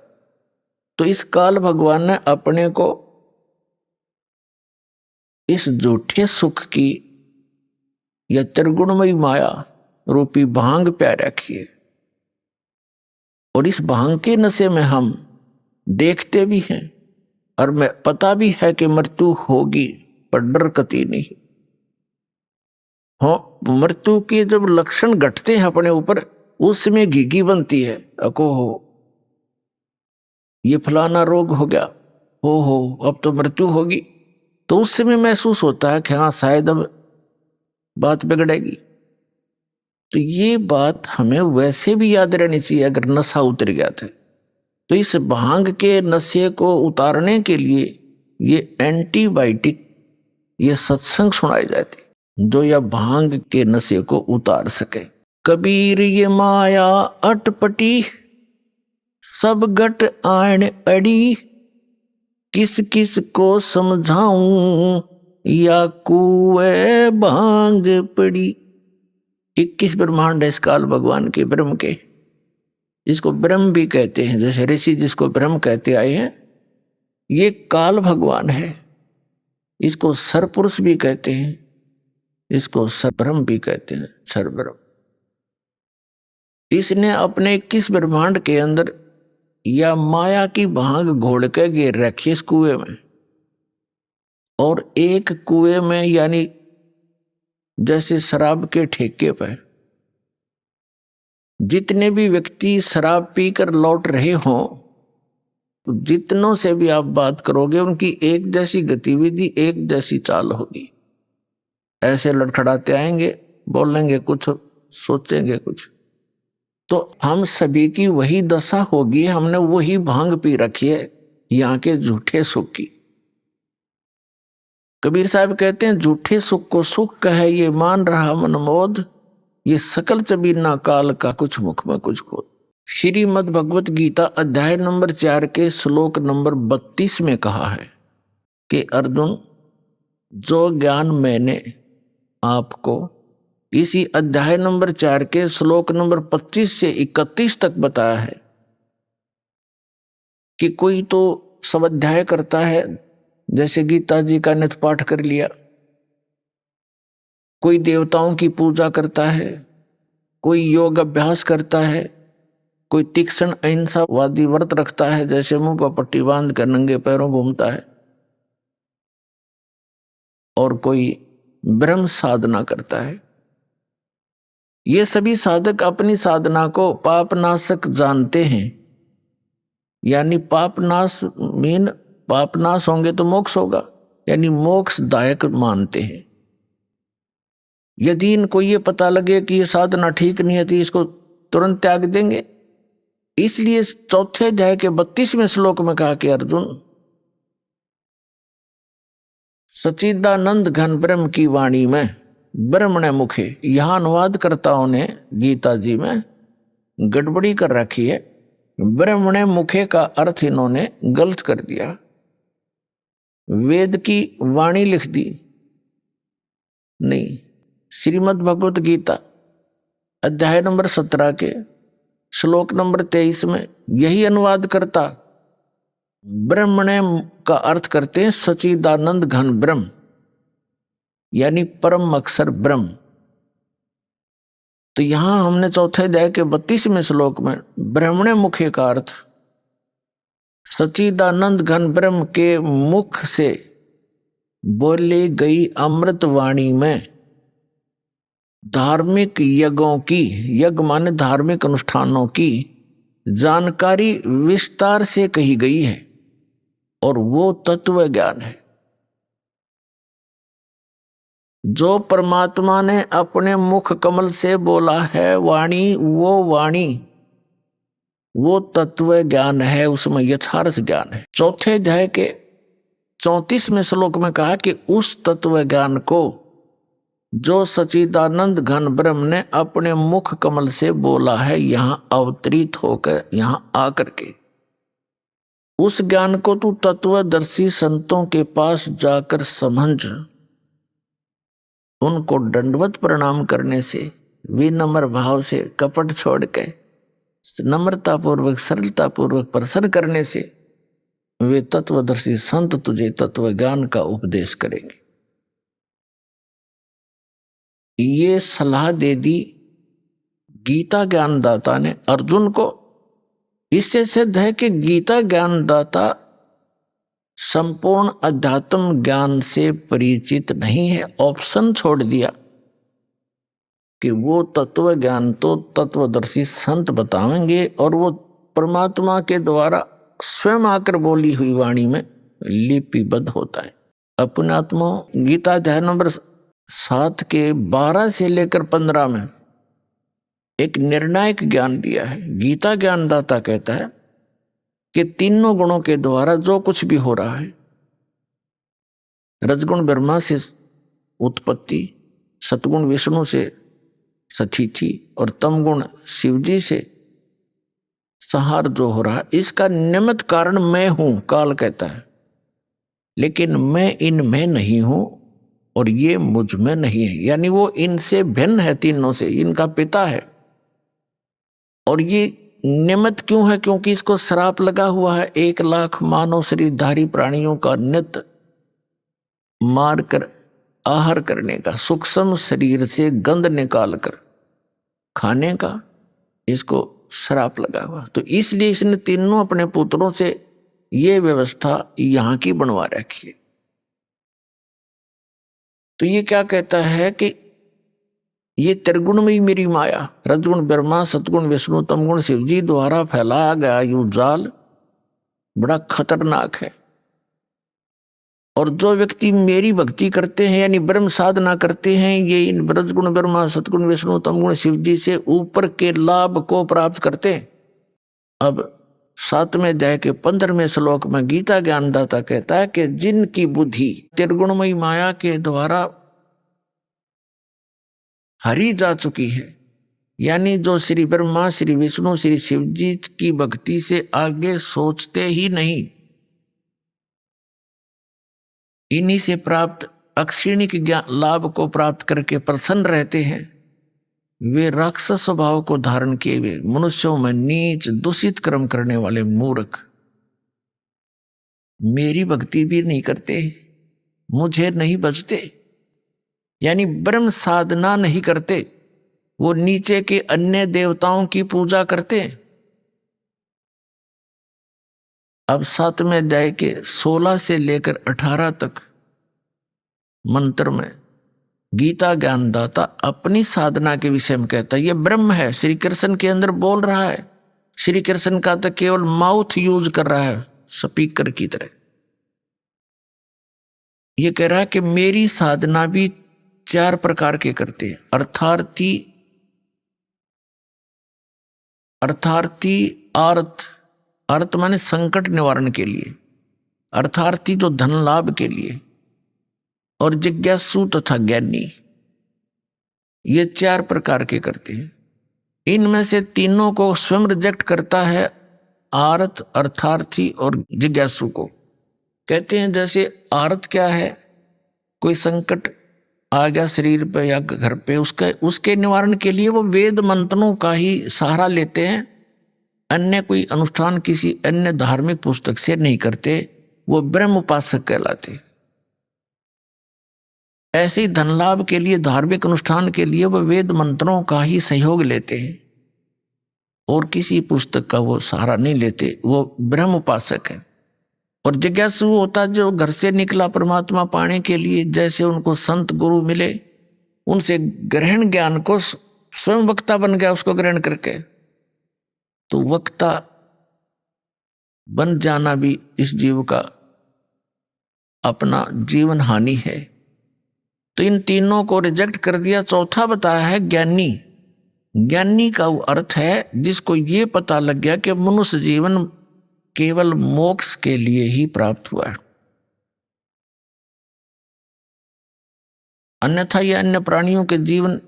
S7: तो इस काल भगवान ने अपने को इस झूठे सुख की या त्रिगुणमयी माया रूपी भांग प्या रखी है, और इस भांग के नशे में हम देखते भी हैं और मैं पता भी है कि मृत्यु होगी, पर डर कती नहीं हो। मृत्यु के जब लक्षण घटते हैं अपने ऊपर, उसमें घिघी बनती है, अको हो ये फलाना रोग हो गया, हो अब तो मृत्यु होगी, तो उस समय महसूस होता है कि हाँ शायद अब बात बिगड़ेगी। तो ये बात हमें वैसे भी याद रहनी चाहिए अगर नशा उतर गया था। तो इस भांग के नशे को उतारने के लिए ये एंटीबायोटिक, ये सत्संग सुनाए जाते जो यह भांग के नशे को उतार सके। कबीर ये माया अटपटी, सब गट आण अड़ी, किस किस को समझाऊं, या कुए भांग पड़ी। 21 ब्रह्मांड है इस काल भगवान के, ब्रह्म के, इसको ब्रह्म भी कहते हैं, जैसे ऋषि जिसको ब्रह्म कहते आए हैं, ये काल भगवान है। इसको सरपुरुष भी कहते हैं, इसको सरब्रह्म भी कहते हैं, सरब्रह्म। इसने अपने 21 ब्रह्मांड के अंदर या माया की भांग घोल के गिर रखी इस कुएं में, और एक कुएं में यानी जैसे शराब के ठेके पर जितने भी व्यक्ति शराब पीकर लौट रहे हों, जितनों से भी आप बात करोगे उनकी एक जैसी गतिविधि, एक जैसी चाल होगी। ऐसे लड़खड़ाते आएंगे, बोलेंगे कुछ, सोचेंगे कुछ, तो हम सभी की वही दशा होगी, हमने वही भांग पी रखी है यहाँ के झूठे सुख की। कबीर साहब कहते हैं झूठे सुख को सुख कहे ये मान रहा मनमोद, ये सकल चबीना काल का कुछ मुख में कुछ खोद। श्रीमद् भगवत गीता अध्याय नंबर 4 के श्लोक नंबर 32 में कहा है कि अर्जुन, जो ज्ञान मैंने आपको इसी अध्याय नंबर 4 के श्लोक नंबर 25 से 31 तक बताया है कि कोई तो स्वाध्याय करता है, जैसे गीता जी का नित पाठ कर लिया, कोई देवताओं की पूजा करता है, कोई योग अभ्यास करता है, कोई तीक्ष्ण अहिंसावादी व्रत रखता है, जैसे मुंह पर पट्टी बांध कर नंगे पैरों घूमता है, और कोई ब्रह्म साधना करता है। ये सभी साधक अपनी साधना को पापनाशक जानते हैं, यानी पापनाश पापनाश होंगे तो मोक्ष होगा, यानी मोक्षदायक मानते हैं। यदि इनको ये पता लगे कि ये साधना ठीक नहीं है तो इसको तुरंत त्याग देंगे। इसलिए चौथे अध्याय के 32वें श्लोक में कहा कि अर्जुन, सच्चिदानंद घन ब्रह्म की वाणी में ब्रह्मणे मुखे, यहां अनुवादकर्ताओं ने गीता जी में गड़बड़ी कर रखी है। ब्रह्मणे मुखे का अर्थ इन्होंने गलत कर दिया, वेद की वाणी लिख दी। नहीं, श्रीमद् भगवत गीता अध्याय नंबर 17 के श्लोक नंबर 23 में यही अनुवाद करता ब्रह्मणे का अर्थ करते हैं सच्चिदानंद घन ब्रह्म, यानी परम अक्षर ब्रह्म। तो यहां हमने चौथे अध्याय के 32वें श्लोक में ब्रह्मणे मुखे का अर्थ सच्चिदानंद घन ब्रह्म के मुख से बोली गई अमृत वाणी में धार्मिक यज्ञों की, यज्ञ माने धार्मिक अनुष्ठानों की जानकारी विस्तार से कही गई है, और वो तत्व ज्ञान है जो परमात्मा ने अपने मुख कमल से बोला है। वाणी वो तत्व ज्ञान है, उसमें यथार्थ ज्ञान है। चौथे अध्याय के 34वें श्लोक में कहा कि उस तत्व ज्ञान को जो सच्चिदानंद घन ब्रह्म ने अपने मुख कमल से बोला है, यहां अवतरित होकर यहां आकर के, उस ज्ञान को तू तत्वदर्शी संतों के पास जाकर समझ। उनको दंडवत प्रणाम करने से, विनम्र भाव से, कपट छोड़ के नम्रता पूर्वक, सरलता पूर्वक प्रसन्न करने से वे तत्वदर्शी संत तुझे तत्व ज्ञान का उपदेश करेंगे। ये सलाह दे दी गीता ज्ञानदाता ने अर्जुन को। इससे सिद्ध है कि गीता ज्ञानदाता संपूर्ण अध्यात्म ज्ञान से परिचित नहीं है। ऑप्शन छोड़ दिया कि वो तत्व ज्ञान तो तत्वदर्शी संत बताएंगे, और वो परमात्मा के द्वारा स्वयं आकर बोली हुई वाणी में लिपिबद्ध होता है। अपने आत्मा गीता अध्याय नंबर 7 के 12 से लेकर 15 में एक निर्णायक ज्ञान दिया है। गीता ज्ञानदाता कहता है कि तीनों गुणों के द्वारा जो कुछ भी हो रहा है, रजगुण ब्रह्मा से उत्पत्ति, सतगुण विष्णु से सतिथि, और तमगुण शिवजी से संहार जो हो रहा है, इसका निमित्त कारण मैं हूं, काल कहता है। लेकिन मैं इनमें नहीं हूं और ये मुझ में नहीं है, यानी वो इनसे भिन्न है, तीनों से, इनका पिता है। और ये निमित्त क्यों है? क्योंकि इसको श्राप लगा हुआ है 1 लाख मानव शरीरधारी प्राणियों का नित्य मारकर आहार करने का, सूक्ष्म शरीर से गंध निकाल कर खाने का, इसको श्राप लगा हुआ। तो इसलिए इसने तीनों अपने पुत्रों से ये व्यवस्था यहां की बनवा रखी है। तो ये क्या कहता है कि ये त्रिगुण में ही मेरी माया, रजगुण ब्रह्मा, सतगुण विष्णु, तमगुण शिवजी द्वारा फैलाया गया यू जाल बड़ा खतरनाक है। और जो व्यक्ति मेरी भक्ति करते हैं यानी ब्रह्म साधना करते हैं, ये इन ब्रजगुण ब्रह्मा, सतगुण विष्णु, तमगुण शिव जी से ऊपर के लाभ को प्राप्त करते हैं। अब 7वें अध्याय के 15वें श्लोक में गीता ज्ञानदाता कहता है कि जिनकी बुद्धि त्रिगुणमयी माया के द्वारा हरी जा चुकी है, यानी जो श्री ब्रह्मा, श्री विष्णु, श्री शिव जी की भक्ति से आगे सोचते ही नहीं, इन्हीं से प्राप्त अक्षीणिक ज्ञान लाभ को प्राप्त करके प्रसन्न रहते हैं, वे राक्षस स्वभाव को धारण किए हुए मनुष्यों में नीच दूषित कर्म करने वाले मूर्ख मेरी भक्ति भी नहीं करते, मुझे नहीं बचते, यानी ब्रह्म साधना नहीं करते, वो नीचे के अन्य देवताओं की पूजा करते हैं। अब 7वें अध्याय के 16 से लेकर 18 तक मंत्र में गीता ज्ञानदाता अपनी साधना के विषय में कहता है। ये ब्रह्म है, श्री कृष्ण के अंदर बोल रहा है। श्री कृष्ण का तो केवल माउथ यूज कर रहा है स्पीकर की तरह। ये कह रहा है कि मेरी साधना भी 4 प्रकार के करते हैं। अर्थार्थी अर्थ माने संकट निवारण के लिए, अर्थार्थी जो धन लाभ के लिए, और जिज्ञासु तथा ज्ञानी, ये 4 प्रकार के करते हैं। इनमें से तीनों को स्वयं रिजेक्ट करता है, आर्त, अर्थार्थी और जिज्ञासु को। कहते हैं जैसे आर्त क्या है, कोई संकट आ गया शरीर पे या घर पे, उसके निवारण के लिए वो वेद मंत्रों का ही सहारा लेते हैं, अन्य कोई अनुष्ठान किसी अन्य धार्मिक पुस्तक से नहीं करते, वो ब्रह्म उपासक कहलाते। ऐसे ही धन लाभ के लिए, धार्मिक अनुष्ठान के लिए वो वेद मंत्रों का ही सहयोग लेते हैं और किसी पुस्तक का वो सहारा नहीं लेते, वो ब्रह्म उपासक है। और जिज्ञासु होता जो घर से निकला परमात्मा पाने के लिए, जैसे उनको संत गुरु मिले, उनसे ग्रहण ज्ञान को स्वयं वक्ता बन गया उसको ग्रहण करके, तो वक्ता बन जाना भी इस जीव का अपना जीवन हानि है। तो इन तीनों को रिजेक्ट कर दिया। चौथा बताया है ज्ञानी। ज्ञानी का वो अर्थ है जिसको ये पता लग गया कि मनुष्य जीवन केवल मोक्ष के लिए ही प्राप्त हुआ है, अन्यथा ये अन्य प्राणियों के जीवन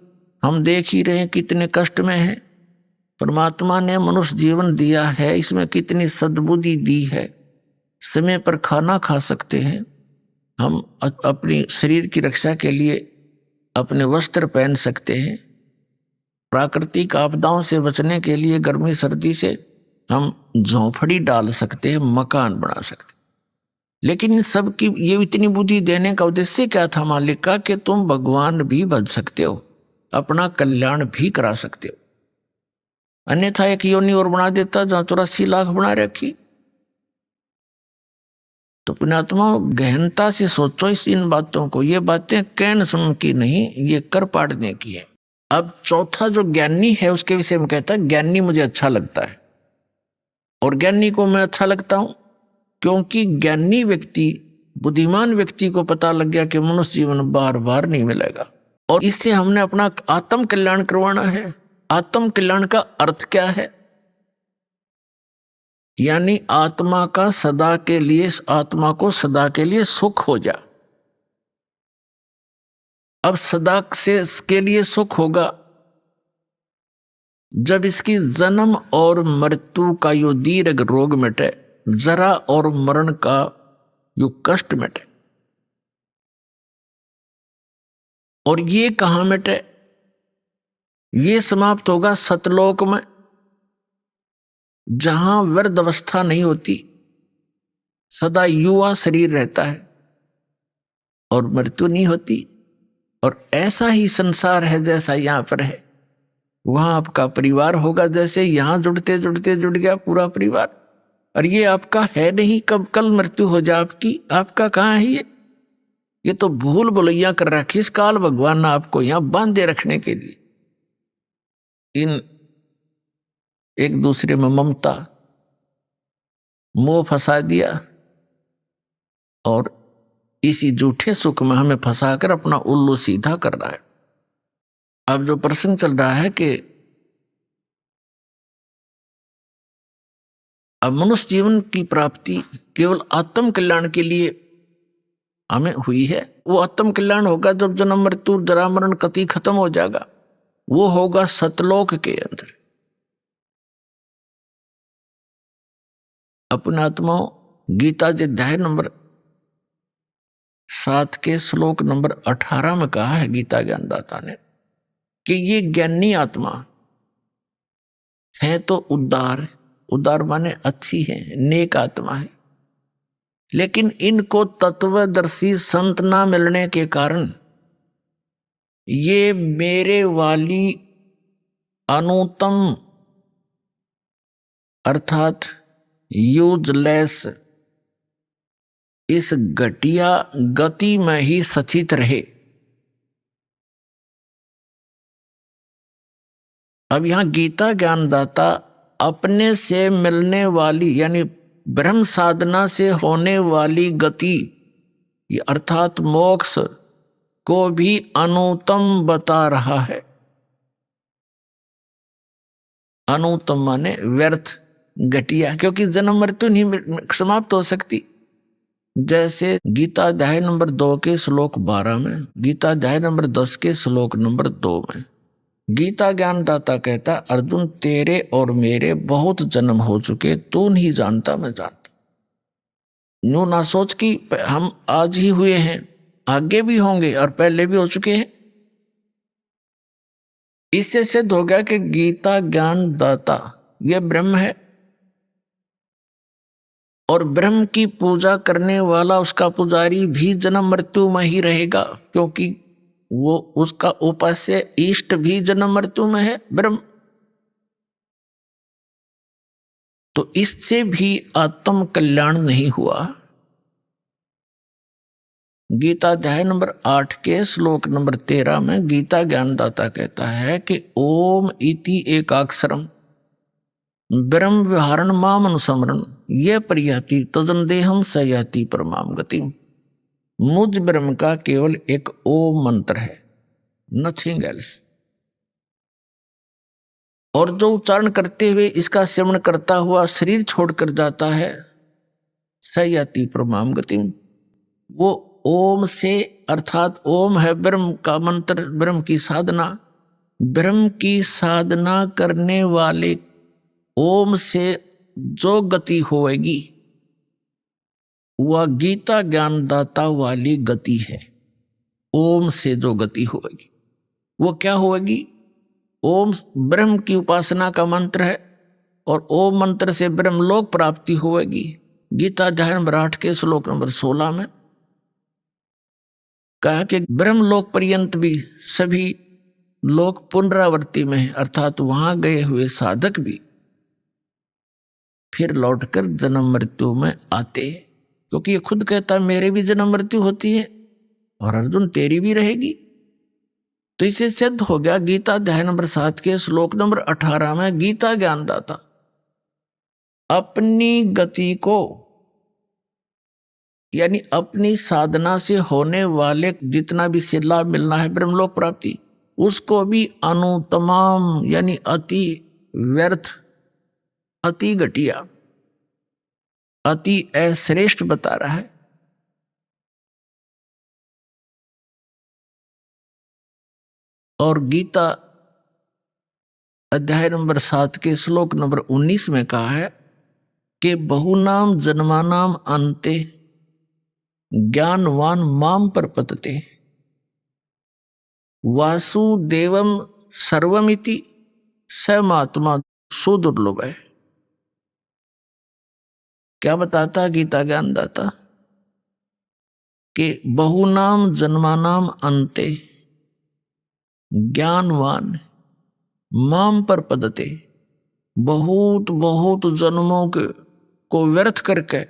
S7: हम देख ही रहे हैं कितने कष्ट में है। परमात्मा ने मनुष्य जीवन दिया है, इसमें कितनी सद्बुद्धि दी है, समय पर खाना खा सकते हैं, हम अपनी शरीर की रक्षा के लिए अपने वस्त्र पहन सकते हैं, प्राकृतिक आपदाओं से बचने के लिए गर्मी सर्दी से हम झोंपड़ी डाल सकते हैं, मकान बना सकते हैं। लेकिन इन सब की ये इतनी बुद्धि देने का उद्देश्य क्या था मालिक का, कि तुम भगवान भी बन सकते हो, अपना कल्याण भी करा सकते हो। अन्यथा एक योनि और बना देता जहां 84 लाख बना रखी। तो पुण्यात्मा गहनता से सोचो इन बातों को। ये बातें कहने सुन की नहीं, ये कर पाड़ने की है। अब चौथा जो ज्ञानी है उसके विषय में कहता है, ज्ञानी मुझे अच्छा लगता है। और ज्ञानी को मैं अच्छा लगता हूं क्योंकि ज्ञानी व्यक्ति, बुद्धिमान व्यक्ति को पता लग गया कि मनुष्य जीवन बार बार नहीं मिलेगा, और इससे हमने अपना आत्म कल्याण करवाना है। आत्म कल्याण का अर्थ क्या है? यानी आत्मा का सदा के लिए, आत्मा को सदा के लिए सुख हो जा। अब सदा से के लिए सुख होगा जब इसकी जन्म और मृत्यु का यो दीर्घ रोग मिटे, जरा और मरण का यो कष्ट मिटे। और ये कहां मिटे? ये समाप्त होगा सतलोक में, जहां वृद्ध अवस्था नहीं होती, सदा युवा शरीर रहता है और मृत्यु नहीं होती। और ऐसा ही संसार है जैसा यहां पर है, वहां आपका परिवार होगा। जैसे यहां जुड़ते जुड़ते जुड़ गया पूरा परिवार, और ये आपका है नहीं, कब कल मृत्यु हो जाए आपकी। आपका कहाँ है ये तो भूल भुलैया कर रखी इस काल भगवान ने आपको यहां बांधे रखने के लिए। इन एक दूसरे में ममता मोह फंसा दिया और इसी झूठे सुख में हमें फंसाकर अपना उल्लू सीधा कर रहा है। अब जो प्रश्न चल रहा है कि अब मनुष्य जीवन की प्राप्ति केवल आत्म कल्याण के लिए हमें हुई है। वो आत्म कल्याण होगा जब जन्म मृत्यु जरा मरण कति खत्म हो जाएगा, वो होगा सतलोक के अंदर। अपने आत्माओं, गीता जी अध्याय नंबर 7 के श्लोक नंबर 18 में कहा है गीता ज्ञानदाता ने कि ये ज्ञानी आत्मा है तो उदार, उदार माने अच्छी है, नेक आत्मा है, लेकिन इनको तत्वदर्शी संत ना मिलने के कारण ये मेरे वाली अनुत्तम अर्थात यूजलेस इस घटिया गति में ही सचित रहे। अब यहां गीता ज्ञानदाता अपने से मिलने वाली यानी ब्रह्म साधना से होने वाली गति अर्थात मोक्ष को भी अनुत्तम बता रहा है। अनुत्तम माने व्यर्थ, घटिया, क्योंकि जन्म मृत्यु नहीं समाप्त हो सकती। जैसे गीता अध्याय नंबर 2 के श्लोक 12 में, गीता अध्याय नंबर 10 के श्लोक नंबर 2 में गीता ज्ञानदाता कहता, अर्जुन तेरे और मेरे बहुत जन्म हो चुके, तू नहीं जानता मैं जानता। यूं ना सोच कि हम आज ही हुए हैं, आगे भी होंगे और पहले भी हो चुके हैं। इससे सिद्ध हो गया कि गीता ज्ञानदाता यह ब्रह्म है और ब्रह्म की पूजा करने वाला उसका पुजारी भी जन्म मृत्यु में ही रहेगा, क्योंकि वो उसका उपास्य इष्ट भी जन्म मृत्यु में है ब्रह्म। तो इससे भी आत्म कल्याण नहीं हुआ। गीता अध्याय नंबर 8 के श्लोक नंबर 13 में गीता ज्ञानदाता कहता है कि ओम इति एकाक्षरम ब्रह्म विहारण माम अनुसमरण ये परियाति तजन देहम सयाति परमाम गति। मुझ ब्रह्म का केवल एक ओम मंत्र है, नथिंग एल्स। और जो उच्चारण करते हुए इसका सेवन करता हुआ शरीर छोड़कर जाता है, सयाति परमाम गति, वो ओम से अर्थात ओम है ब्रह्म का मंत्र, ब्रह्म की साधना। ब्रह्म की साधना करने वाले ओम से जो गति होएगी वह गीता ज्ञानदाता वाली गति है। ओम से जो गति होएगी वो क्या होएगी? ओम ब्रह्म की उपासना का मंत्र है और ओम मंत्र से ब्रह्मलोक प्राप्ति होएगी। गीता अध्याय नंबर 8 के श्लोक नंबर 16 में कहा कि ब्रह्मलोक पर्यंत भी सभी लोग पुनरावृत्ति में है, अर्थात वहां गए हुए साधक भी फिर लौटकर जन्म मृत्यु में आते हैं, क्योंकि ये खुद कहता है मेरे भी जन्म मृत्यु होती है और अर्जुन तेरी भी रहेगी। तो इसे सिद्ध हो गया गीता अध्याय नंबर 7 के श्लोक नंबर 18 में गीता ज्ञानदाता अपनी गति को यानी अपनी साधना से होने वाले जितना भी से लाभ मिलना है ब्रह्मलोक प्राप्ति, उसको भी अनुतमाम यानी अति व्यर्थ, अति घटिया, अति अश्रेष्ठ बता रहा है। और गीता अध्याय नंबर 7 के श्लोक नंबर 19 में कहा है कि बहुनाम जन्मानाम अन्ते ज्ञानवान माम प्रपतते वासुदेवम सर्वमिति समात्मा सुदुर्लभ है। क्या बताता गीता ज्ञानदाता कि बहुनाम जन्मानाम अन्ते ज्ञानवान माम पर पदते, बहुत बहुत जन्मों के को व्यर्थ करके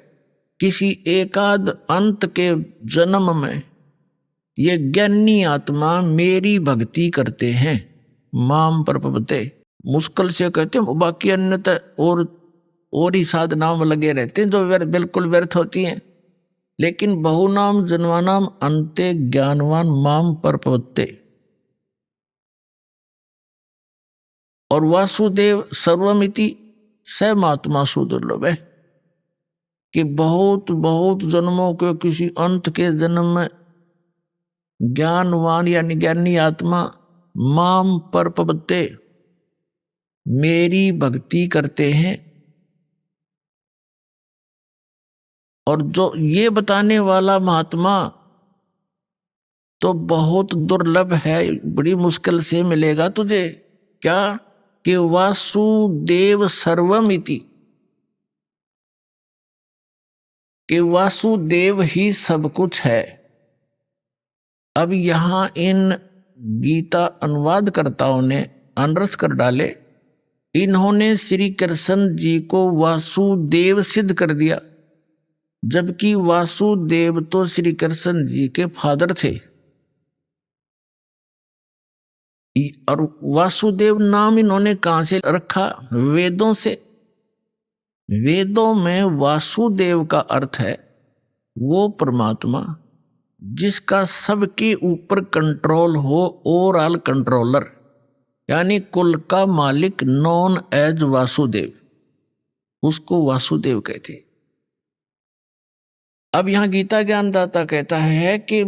S7: किसी एकाद अंत के जन्म में ये ज्ञानी आत्मा मेरी भक्ति करते हैं। माम पर पदते मुश्किल से कहते हैं, बाकी अन्यथा और ही साधनाओं में लगे रहते हैं जो बिल्कुल व्यर्थ होती हैं, लेकिन बहुनाम जन्मानाम अंते ज्ञानवान माम परपवत्ते। और वासुदेव सर्वमिति स महात्मा सुदुर्लभ है कि बहुत बहुत जन्मों के किसी अंत के जन्म में ज्ञानवान यानी ज्ञानी आत्मा माम परपवत्ते मेरी भक्ति करते हैं। और जो ये बताने वाला महात्मा तो बहुत दुर्लभ है, बड़ी मुश्किल से मिलेगा तुझे। क्या कि वासुदेव सर्वमिति, कि वासुदेव ही सब कुछ है। अब यहां इन गीता अनुवादकर्ताओं ने अनरस कर डाले, इन्होंने श्री कृष्ण जी को वासुदेव सिद्ध कर दिया, जबकि वासुदेव तो श्री कृष्ण जी के फादर थे। और वासुदेव नाम इन्होंने कहां से रखा? वेदों से। वेदों में वासुदेव का अर्थ है वो परमात्मा जिसका सबके ऊपर कंट्रोल हो, ओवरऑल कंट्रोलर, यानी कुल का मालिक, नॉन एज वासुदेव, उसको वासुदेव कहते। अब यहां गीता ज्ञानदाता कहता है कि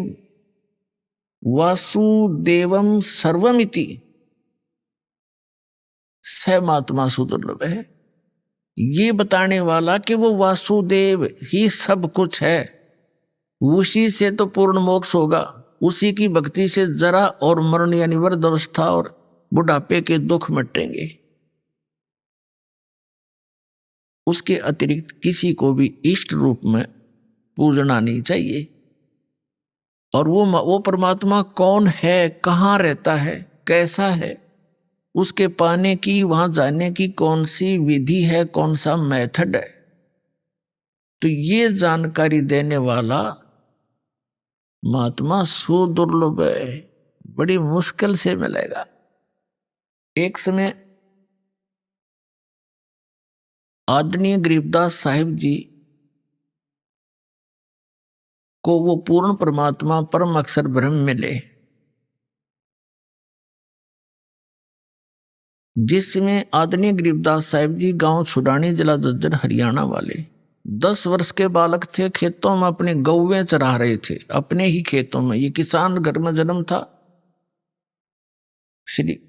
S7: वासुदेवम सर्वमिति स महात्मा सुदुर्लभ है। ये बताने वाला कि वो वासुदेव ही सब कुछ है, उसी से तो पूर्ण मोक्ष होगा, उसी की भक्ति से जरा और मरण यानी वृद्ध अवस्था और बुढ़ापे के दुख मिटेंगे। उसके अतिरिक्त किसी को भी इष्ट रूप में पूजना नहीं चाहिए। और वो परमात्मा कौन है, कहाँ रहता है, कैसा है, उसके पाने की, वहां जाने की कौन सी विधि है, कौन सा मेथड है, तो ये जानकारी देने वाला महात्मा सुदुर्लभ है, बड़ी मुश्किल से मिलेगा। एक समय आदरणीय गरीबदास साहिब जी को वो पूर्ण परमात्मा परम अक्षर ब्रह्म मिले, जिसमें आदरणीय गरीबदास साहिब जी गांव छुड़ानी, जिला झज्जर, हरियाणा वाले 10 वर्ष के बालक थे। खेतों में अपने गौवें चरा रहे थे, अपने ही खेतों में। ये किसान घर में जन्म था। श्री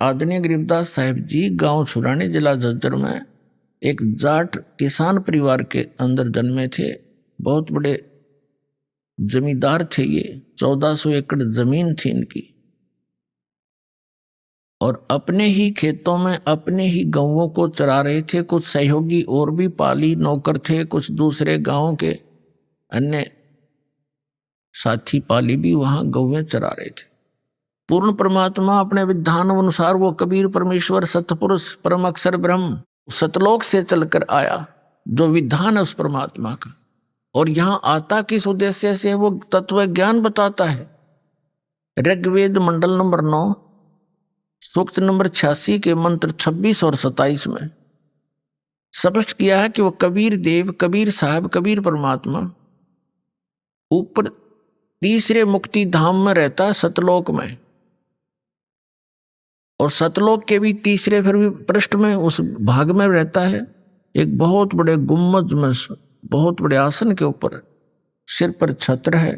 S7: आदरणीय गरीबदास साहिब जी गांव छुड़ानी, जिला झज्जर में एक जाट किसान परिवार के अंदर जन्मे थे। बहुत बड़े जमींदार थे ये, 1400 एकड़ जमीन थी इनकी। और अपने ही खेतों में अपने ही गौओं को चरा रहे थे। कुछ सहयोगी और भी पाली नौकर थे, कुछ दूसरे गांवों के अन्य साथी पाली भी वहां गौएं चरा रहे थे। पूर्ण परमात्मा अपने विधान अनुसार वो कबीर परमेश्वर सतपुरुष परम अक्षर ब्रह्म सतलोक से चलकर आया, जो विधान है उस परमात्मा का। और यहां आता किस उद्देश्य से? वो तत्व ज्ञान बताता है। ऋग्वेद मंडल नंबर 9 सूक्त नंबर 86 के मंत्र 26 और 27 में स्पष्ट किया है कि वो कबीर देव, कबीर साहब, कबीर परमात्मा ऊपर तीसरे मुक्ति धाम में रहता है, सतलोक में। और सतलोक के भी तीसरे फिर भी पृष्ठ में, उस भाग में रहता है, एक बहुत बड़े गुम्मज में, बहुत बड़े आसन के ऊपर, सिर पर छत्र है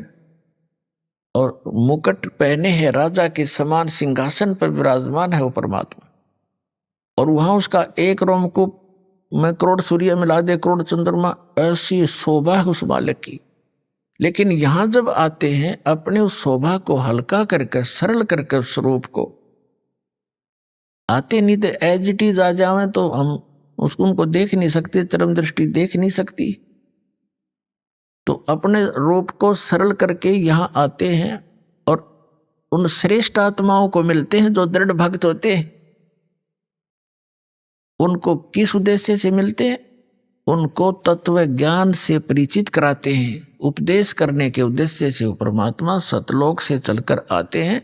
S7: और मुकुट पहने है, राजा के समान सिंहासन पर विराजमान है वो परमात्मा। और वहां उसका एक रोमकूप में करोड़ सूर्य मिला दे, करोड़ चंद्रमा, ऐसी शोभा है उस बालक की। लेकिन यहां जब आते हैं, अपने उस शोभा को हल्का करके, सरल करके उस स्वरूप को आते, नहीं तो एज इट इज आ जावे तो हम उनको देख नहीं सकते, चरम दृष्टि देख नहीं सकती। तो अपने रूप को सरल करके यहां आते हैं और उन श्रेष्ठ आत्माओं को मिलते हैं जो दृढ़ भक्त होते हैं। उनको किस उद्देश्य से मिलते हैं? उनको तत्व ज्ञान से परिचित कराते हैं, उपदेश करने के उद्देश्य से वो परमात्मा सतलोक से चलकर आते हैं,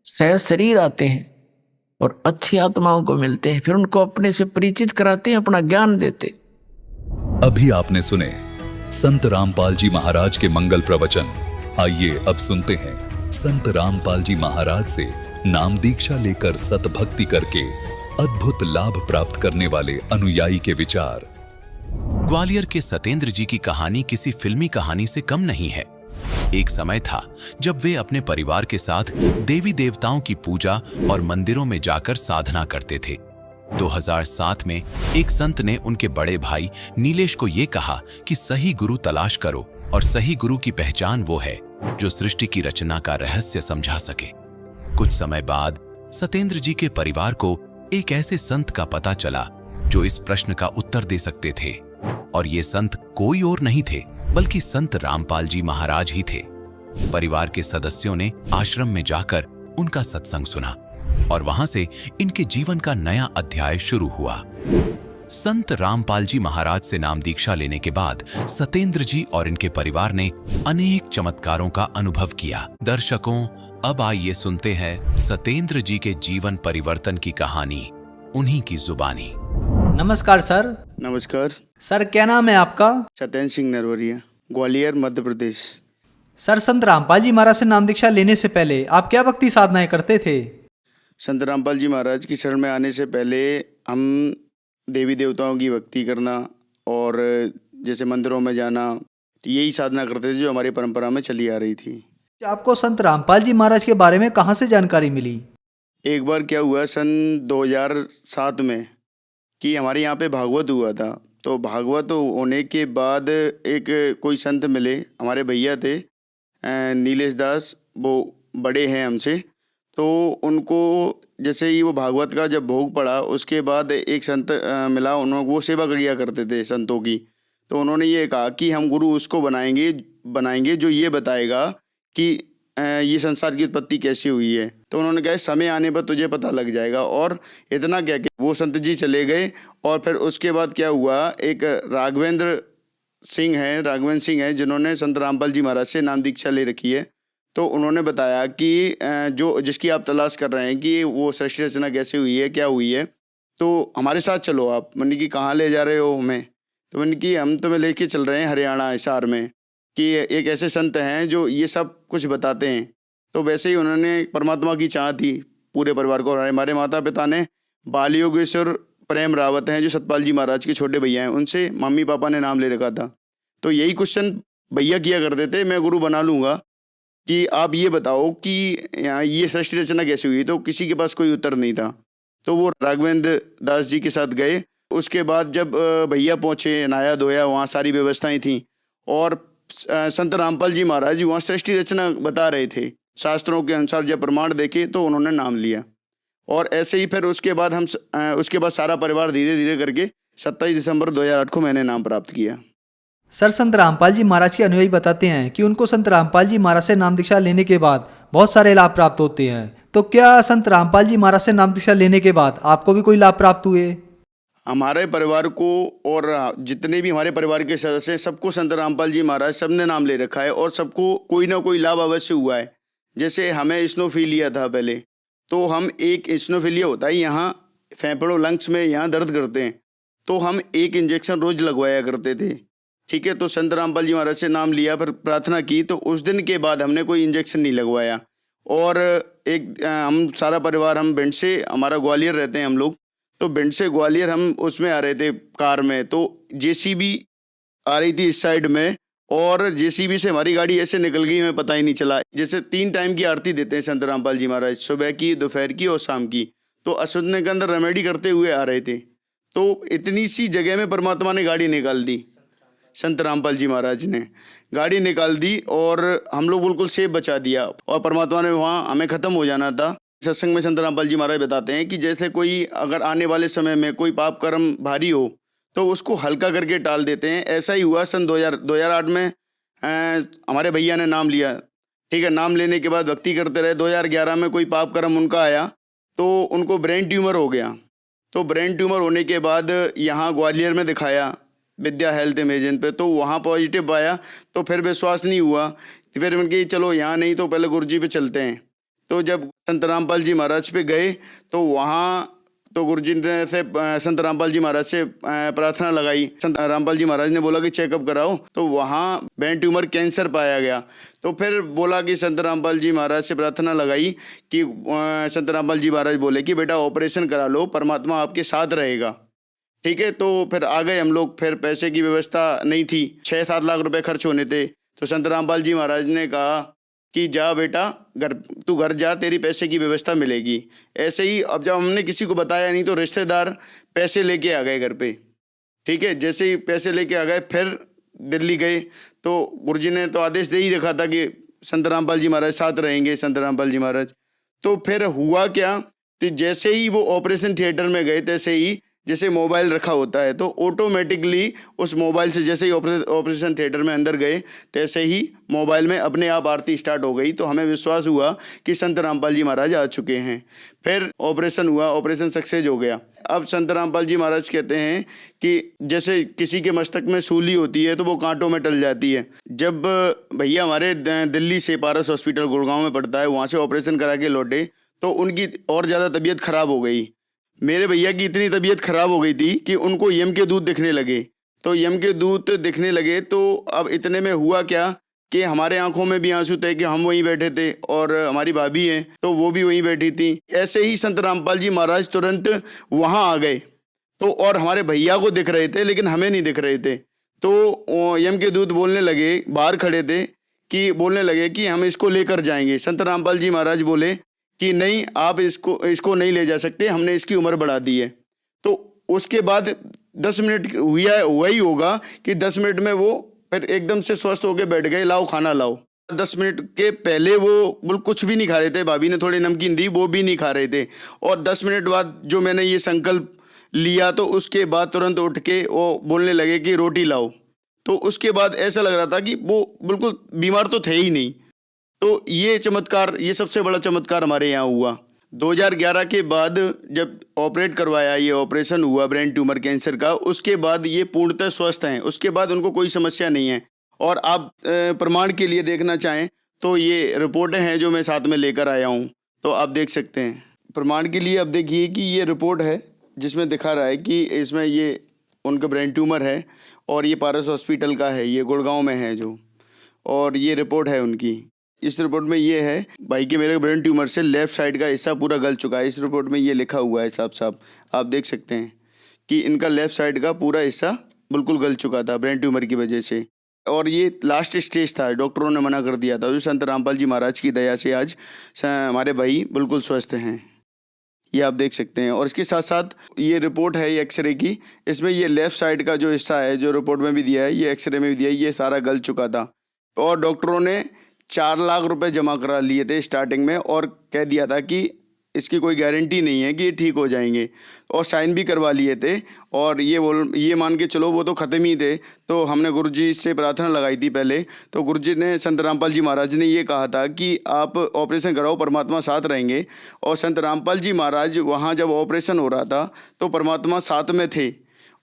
S7: सह शरीर आते हैं और अच्छी आत्माओं को मिलते हैं, फिर उनको अपने से परिचित कराते हैं, अपना ज्ञान देते।
S6: अभी आपने सुने संत रामपाल जी महाराज के मंगल प्रवचन। आइए अब सुनते हैं संत रामपाल जी महाराज से नाम दीक्षा लेकर सतभक्ति करके अद्भुत लाभ प्राप्त करने वाले अनुयायी के विचार।
S3: ग्वालियर के सतेंद्र जी की कहानी किसी फिल्मी कहानी से कम नहीं है। एक समय था जब वे अपने परिवार के साथ देवी देवताओं की पूजा और मंदिरों में जाकर साधना करते थे। 2007 में एक संत ने उनके बड़े भाई नीलेश को ये कहा कि सही गुरु तलाश करो और सही गुरु की पहचान वो है जो सृष्टि की रचना का रहस्य समझा सके। कुछ समय बाद सतेंद्र जी के परिवार को एक ऐसे संत का पता चला जो इस प्रश्न का उत्तर दे सकते थे, और ये संत कोई और नहीं थे बल्कि संत रामपाल जी महाराज ही थे। परिवार के सदस्यों ने आश्रम में जाकर उनका सत्संग सुना और वहां से इनके जीवन का नया अध्याय शुरू हुआ। संत रामपाल जी महाराज से नाम दीक्षा लेने के बाद सतेंद्र जी और इनके परिवार ने अनेक चमत्कारों का अनुभव किया। दर्शकों, अब आइए सुनते हैं सतेंद्र जी के जीवन परिवर्तन की कहानी, उन्हीं की जुबानी।
S8: नमस्कार सर।
S9: नमस्कार
S8: सर, क्या नाम है आपका?
S9: सत्येंद्र सिंह नरवरिया, ग्वालियर मध्य प्रदेश।
S8: सर, संत रामपाल जी महाराज से नाम दीक्षा लेने से पहले आप क्या भक्ति साधनाएं करते थे?
S9: संत रामपाल जी महाराज की शरण में आने से पहले हम देवी देवताओं की भक्ति करना और जैसे मंदिरों में जाना, यही साधना करते थे जो हमारी परंपरा में चली आ रही थी।
S8: आपको संत रामपाल जी महाराज के बारे में कहाँ से जानकारी मिली?
S9: एक बार क्या हुआ सन 2007 में कि हमारे यहाँ पे भागवत हुआ था। तो भागवत होने के बाद एक कोई संत मिले, हमारे भैया थे नीलेश दास, वो बड़े हैं हमसे। तो उनको जैसे ही वो भागवत का जब भोग पड़ा उसके बाद एक संत मिला, उन्होंने वो सेवा किया करते थे संतों की। तो उन्होंने ये कहा कि हम गुरु उसको बनाएंगे जो ये बताएगा कि ये संसार की उत्पत्ति कैसी हुई है। तो उन्होंने कहा समय आने पर तुझे पता लग जाएगा। और इतना क्या कि वो संत जी चले गए। और फिर उसके बाद क्या हुआ, एक राघवेंद्र सिंह हैं जिन्होंने संत रामपाल जी महाराज से नाम दीक्षा ले रखी है। तो उन्होंने बताया कि जो जिसकी आप तलाश कर रहे हैं कि वो सृष्टि रचना कैसे हुई है, क्या हुई है, तो हमारे साथ चलो आप। मैंने कि कहाँ ले जा रहे हो हमें? तो मैंने कि हम तुम्हें लेके चल रहे हैं हरियाणा हिसार में, कि एक ऐसे संत हैं जो ये सब कुछ बताते हैं। तो वैसे ही उन्होंने परमात्मा की चाह थी पूरे परिवार को। हमारे माता पिता ने बाल योगेश्वर प्रेम रावत हैं जो सतपाल जी महाराज के छोटे भैया हैं, उनसे मम्मी पापा ने नाम ले रखा था। तो यही क्वेश्चन भैया किया करते थे, मैं गुरु बना लूँगा कि आप ये बताओ कि ये सृष्टि रचना कैसे हुई। तो किसी के पास कोई उत्तर नहीं था। तो वो राघवेंद्र दास जी के साथ गए। उसके बाद जब भैया पहुँचे, नहाया धोया, वहाँ सारी व्यवस्थाएं थी और संत रामपाल जी महाराज वहाँ सृष्टि रचना बता रहे थे। शास्त्रों के अनुसार जब प्रमाण देखे तो उन्होंने नाम लिया। और ऐसे ही फिर उसके बाद सारा परिवार धीरे धीरे करके 27 दिसंबर 2008 को मैंने नाम प्राप्त किया।
S8: सर, संत रामपाल जी महाराज के अनुयायी बताते हैं कि उनको संत रामपाल जी महाराज से नाम दीक्षा लेने के बाद बहुत सारे लाभ प्राप्त होते हैं। तो क्या संत रामपाल जी महाराज से नाम दीक्षा लेने के बाद आपको भी कोई लाभ प्राप्त हुए?
S9: हमारे परिवार को और जितने भी हमारे परिवार के सदस्य हैं, सबको संत रामपाल जी महाराज सबने नाम ले रखा है और सबको कोई ना कोई लाभ अवश्य हुआ है। जैसे हमें स्नोफीलिया था पहले, तो हम एक स्नोफीलिया होता है यहाँ फेफड़ों लंग्स में यहाँ दर्द करते हैं, तो हम एक इंजेक्शन रोज लगवाया करते थे। ठीक है, तो संत रामपाल जी महाराज से नाम लिया, फिर प्रार्थना की, तो उस दिन के बाद हमने कोई इंजेक्शन नहीं लगवाया। और एक हम सारा परिवार, हम भिंड से, हमारा ग्वालियर रहते हैं हम लोग, तो भिंड से ग्वालियर हम उसमें आ रहे थे कार में। तो जेसीबी आ रही थी इस साइड में और जेसीबी से हमारी गाड़ी ऐसे निकल गई, हमें पता ही नहीं चला। जैसे 3 टाइम की आरती देते हैं संत रामपाल जी महाराज, सुबह की, दोपहर की और शाम की। तो अश्वत्थ के अंदर रेमेडी करते हुए आ रहे थे। तो इतनी सी जगह में परमात्मा ने गाड़ी निकाल दी, संत रामपाल जी महाराज ने गाड़ी निकाल दी और हम लोग बिल्कुल सेफ बचा दिया। और परमात्मा ने वहाँ हमें ख़त्म हो जाना था। सत्संग में संत रामपाल जी महाराज बताते हैं कि जैसे कोई अगर आने वाले समय में कोई पाप कर्म भारी हो तो उसको हल्का करके टाल देते हैं। ऐसा ही हुआ सन 2008 में हमारे भैया ने नाम लिया। ठीक है, नाम लेने के बाद भक्ति करते रहे। 2011 में कोई पाप कर्म उनका आया तो उनको ब्रेन ट्यूमर हो गया। तो ब्रेन ट्यूमर होने के बाद यहाँ ग्वालियर में दिखाया विद्या हेल्थ इमेजिंग पे, तो वहाँ पॉजिटिव पाया। तो फिर विश्वास नहीं हुआ, फिर उनके चलो यहाँ नहीं तो पहले गुरुजी पे चलते हैं। तो जब संत रामपाल जी महाराज पे गए तो वहाँ तो गुरुजी ने से संत रामपाल जी महाराज से प्रार्थना लगाई। संत रामपाल जी महाराज ने बोला कि चेकअप कराओ, तो वहाँ ब्रेन ट्यूमर कैंसर पाया गया। तो फिर बोला कि संत रामपाल जी महाराज से प्रार्थना लगाई कि संत रामपाल जी महाराज बोले कि बेटा ऑपरेशन करा लो, परमात्मा आपके साथ रहेगा। ठीक है, तो फिर आ गए हम लोग। फिर पैसे की व्यवस्था नहीं थी, 6-7 लाख रुपए खर्च होने थे। तो संत रामपाल जी महाराज ने कहा कि जा बेटा तू घर जा, तेरी पैसे की व्यवस्था मिलेगी। ऐसे ही अब जब हमने किसी को बताया नहीं तो रिश्तेदार पैसे लेके आ गए घर पे। ठीक है, जैसे ही पैसे लेके आ गए फिर दिल्ली गए, तो गुरुजी ने तो आदेश दे ही रखा था कि संत रामपाल जी महाराज साथ रहेंगे, संत रामपाल जी महाराज। तो फिर हुआ क्या कि जैसे ही वो ऑपरेशन थिएटर में गए, तैसे ही जैसे मोबाइल रखा होता है तो ऑटोमेटिकली उस मोबाइल से जैसे ही ऑपरेशन थिएटर में अंदर गए, तैसे ही मोबाइल में अपने आप आरती स्टार्ट हो गई। तो हमें विश्वास हुआ कि संत रामपाल जी महाराज आ चुके हैं। फिर ऑपरेशन हुआ, ऑपरेशन सक्सेस हो गया। अब संत रामपाल जी महाराज कहते हैं कि जैसे किसी के मस्तक में सूली होती है तो वो कांटों में टल जाती है। जब भैया हमारे दिल्ली से पारस हॉस्पिटल गुड़गांव में पड़ता है, वहाँ से ऑपरेशन करा के लौटे तो उनकी और ज़्यादा तबीयत खराब हो गई। मेरे भैया की इतनी तबीयत खराब हो गई थी कि उनको यम के दूत दिखने लगे। तो यम के दूत दिखने लगे तो अब इतने में हुआ क्या कि हमारे आंखों में भी आंसू थे कि हम वहीं बैठे थे और हमारी भाभी हैं तो वो भी वहीं बैठी थी। ऐसे ही संत रामपाल जी महाराज तुरंत वहाँ आ गए तो, और हमारे भैया को दिख रहे थे लेकिन हमें नहीं दिख रहे थे। तो यम के दूत बोलने लगे, बाहर खड़े थे, कि बोलने लगे कि हम इसको लेकर जाएंगे। संत रामपाल जी महाराज बोले कि नहीं, आप इसको नहीं ले जा सकते, हमने इसकी उम्र बढ़ा दी है। तो उसके बाद 10 मिनट हुआ ही होगा कि 10 मिनट में वो फिर एकदम से स्वस्थ होकर बैठ गए, लाओ खाना लाओ। 10 मिनट के पहले वो बिल्कुल कुछ भी नहीं खा रहे थे, भाभी ने थोड़ी नमकीन दी, वो भी नहीं खा रहे थे। और 10 मिनट बाद जो मैंने ये संकल्प लिया तो उसके बाद तुरंत उठ के वो बोलने लगे कि रोटी लाओ। तो उसके बाद ऐसा लग रहा था कि वो बिल्कुल बीमार तो थे ही नहीं। तो ये चमत्कार, ये सबसे बड़ा चमत्कार हमारे यहाँ हुआ। 2011 के बाद जब ऑपरेट करवाया, ये ऑपरेशन हुआ ब्रेन ट्यूमर कैंसर का, उसके बाद ये पूर्णतः स्वस्थ हैं। उसके बाद उनको कोई समस्या नहीं है। और आप प्रमाण के लिए देखना चाहें तो ये रिपोर्टें हैं जो मैं साथ में लेकर आया हूँ, तो आप देख सकते हैं। प्रमाण के लिए अब देखिए कि ये रिपोर्ट है जिसमें दिखा रहा है कि इसमें ये उनका ब्रेन ट्यूमर है और ये पारस हॉस्पिटल का है, ये गुड़गांव में है जो, और ये रिपोर्ट है उनकी। इस रिपोर्ट में ये है भाई कि मेरे ब्रेन ट्यूमर से लेफ़्ट साइड का हिस्सा पूरा गल चुका है। इस रिपोर्ट में ये लिखा हुआ है साफ साफ, आप देख सकते हैं कि इनका लेफ़्ट साइड का पूरा हिस्सा बिल्कुल गल चुका था ब्रेन ट्यूमर की वजह से। और ये लास्ट स्टेज था, डॉक्टरों ने मना कर दिया था। जो संत रामपाल जी महाराज की दया से आज हमारे भाई बिल्कुल स्वस्थ हैं, ये आप देख सकते हैं। और इसके साथ साथ ये रिपोर्ट है ये एक्सरे की, इसमें ये लेफ़्ट साइड का जो हिस्सा है जो रिपोर्ट में भी दिया है, ये एक्सरे में भी दिया है, ये सारा गल चुका था। और डॉक्टरों ने 4 लाख रुपए जमा करा लिए थे स्टार्टिंग में और कह दिया था कि इसकी कोई गारंटी नहीं है कि ये ठीक हो जाएंगे, और साइन भी करवा लिए थे। और ये मान के चलो वो तो ख़त्म ही थे। तो हमने गुरुजी से प्रार्थना लगाई थी पहले, तो गुरुजी ने, संत रामपाल जी महाराज ने ये कहा था कि आप ऑपरेशन कराओ, परमात्मा साथ रहेंगे। और संत रामपाल जी महाराज वहाँ जब ऑपरेशन हो रहा था तो परमात्मा साथ में थे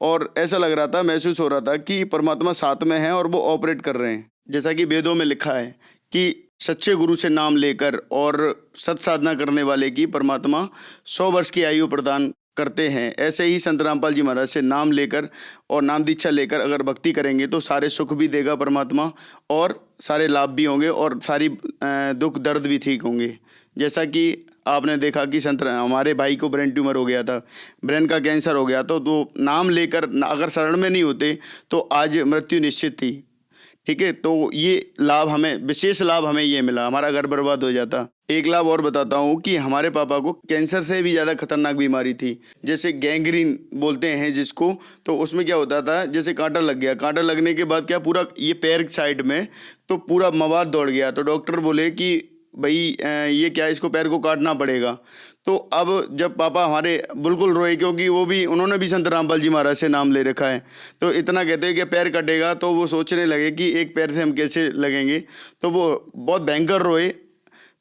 S9: और ऐसा लग रहा था, महसूस हो रहा था कि परमात्मा साथ में है और वो ऑपरेट कर रहे हैं। जैसा कि वेदों में लिखा है कि सच्चे गुरु से नाम लेकर और सत साधना करने वाले की परमात्मा 100 वर्ष की आयु प्रदान करते हैं। ऐसे ही संत रामपाल जी महाराज से नाम लेकर और नाम दीक्षा लेकर अगर भक्ति करेंगे तो सारे सुख भी देगा परमात्मा और सारे लाभ भी होंगे और सारी दुख दर्द भी ठीक होंगे। जैसा कि आपने देखा कि हमारे भाई को ब्रेन ट्यूमर हो गया था, ब्रेन का कैंसर हो गया, तो नाम लेकर अगर शरण में नहीं होते तो आज मृत्यु निश्चित थी। ठीक है, तो ये लाभ हमें, विशेष लाभ हमें ये मिला, हमारा घर बर्बाद हो जाता। एक लाभ और बताता हूँ कि हमारे पापा को कैंसर से भी ज़्यादा खतरनाक बीमारी थी, जैसे गैंग्रीन बोलते हैं जिसको। तो उसमें क्या होता था, जैसे कांटा लग गया, कांटा लगने के बाद क्या पूरा ये पैर साइड में तो पूरा मवाद दौड़ गया। तो डॉक्टर बोले कि भाई ये क्या, इसको पैर को काटना पड़ेगा। तो अब जब पापा हमारे बिल्कुल रोए, क्योंकि उन्होंने भी संत रामपाल जी महाराज से नाम ले रखा है, तो इतना कहते हैं कि पैर कटेगा, तो वो सोचने लगे कि एक पैर से हम कैसे लगेंगे। तो वो बहुत भयंकर रोए।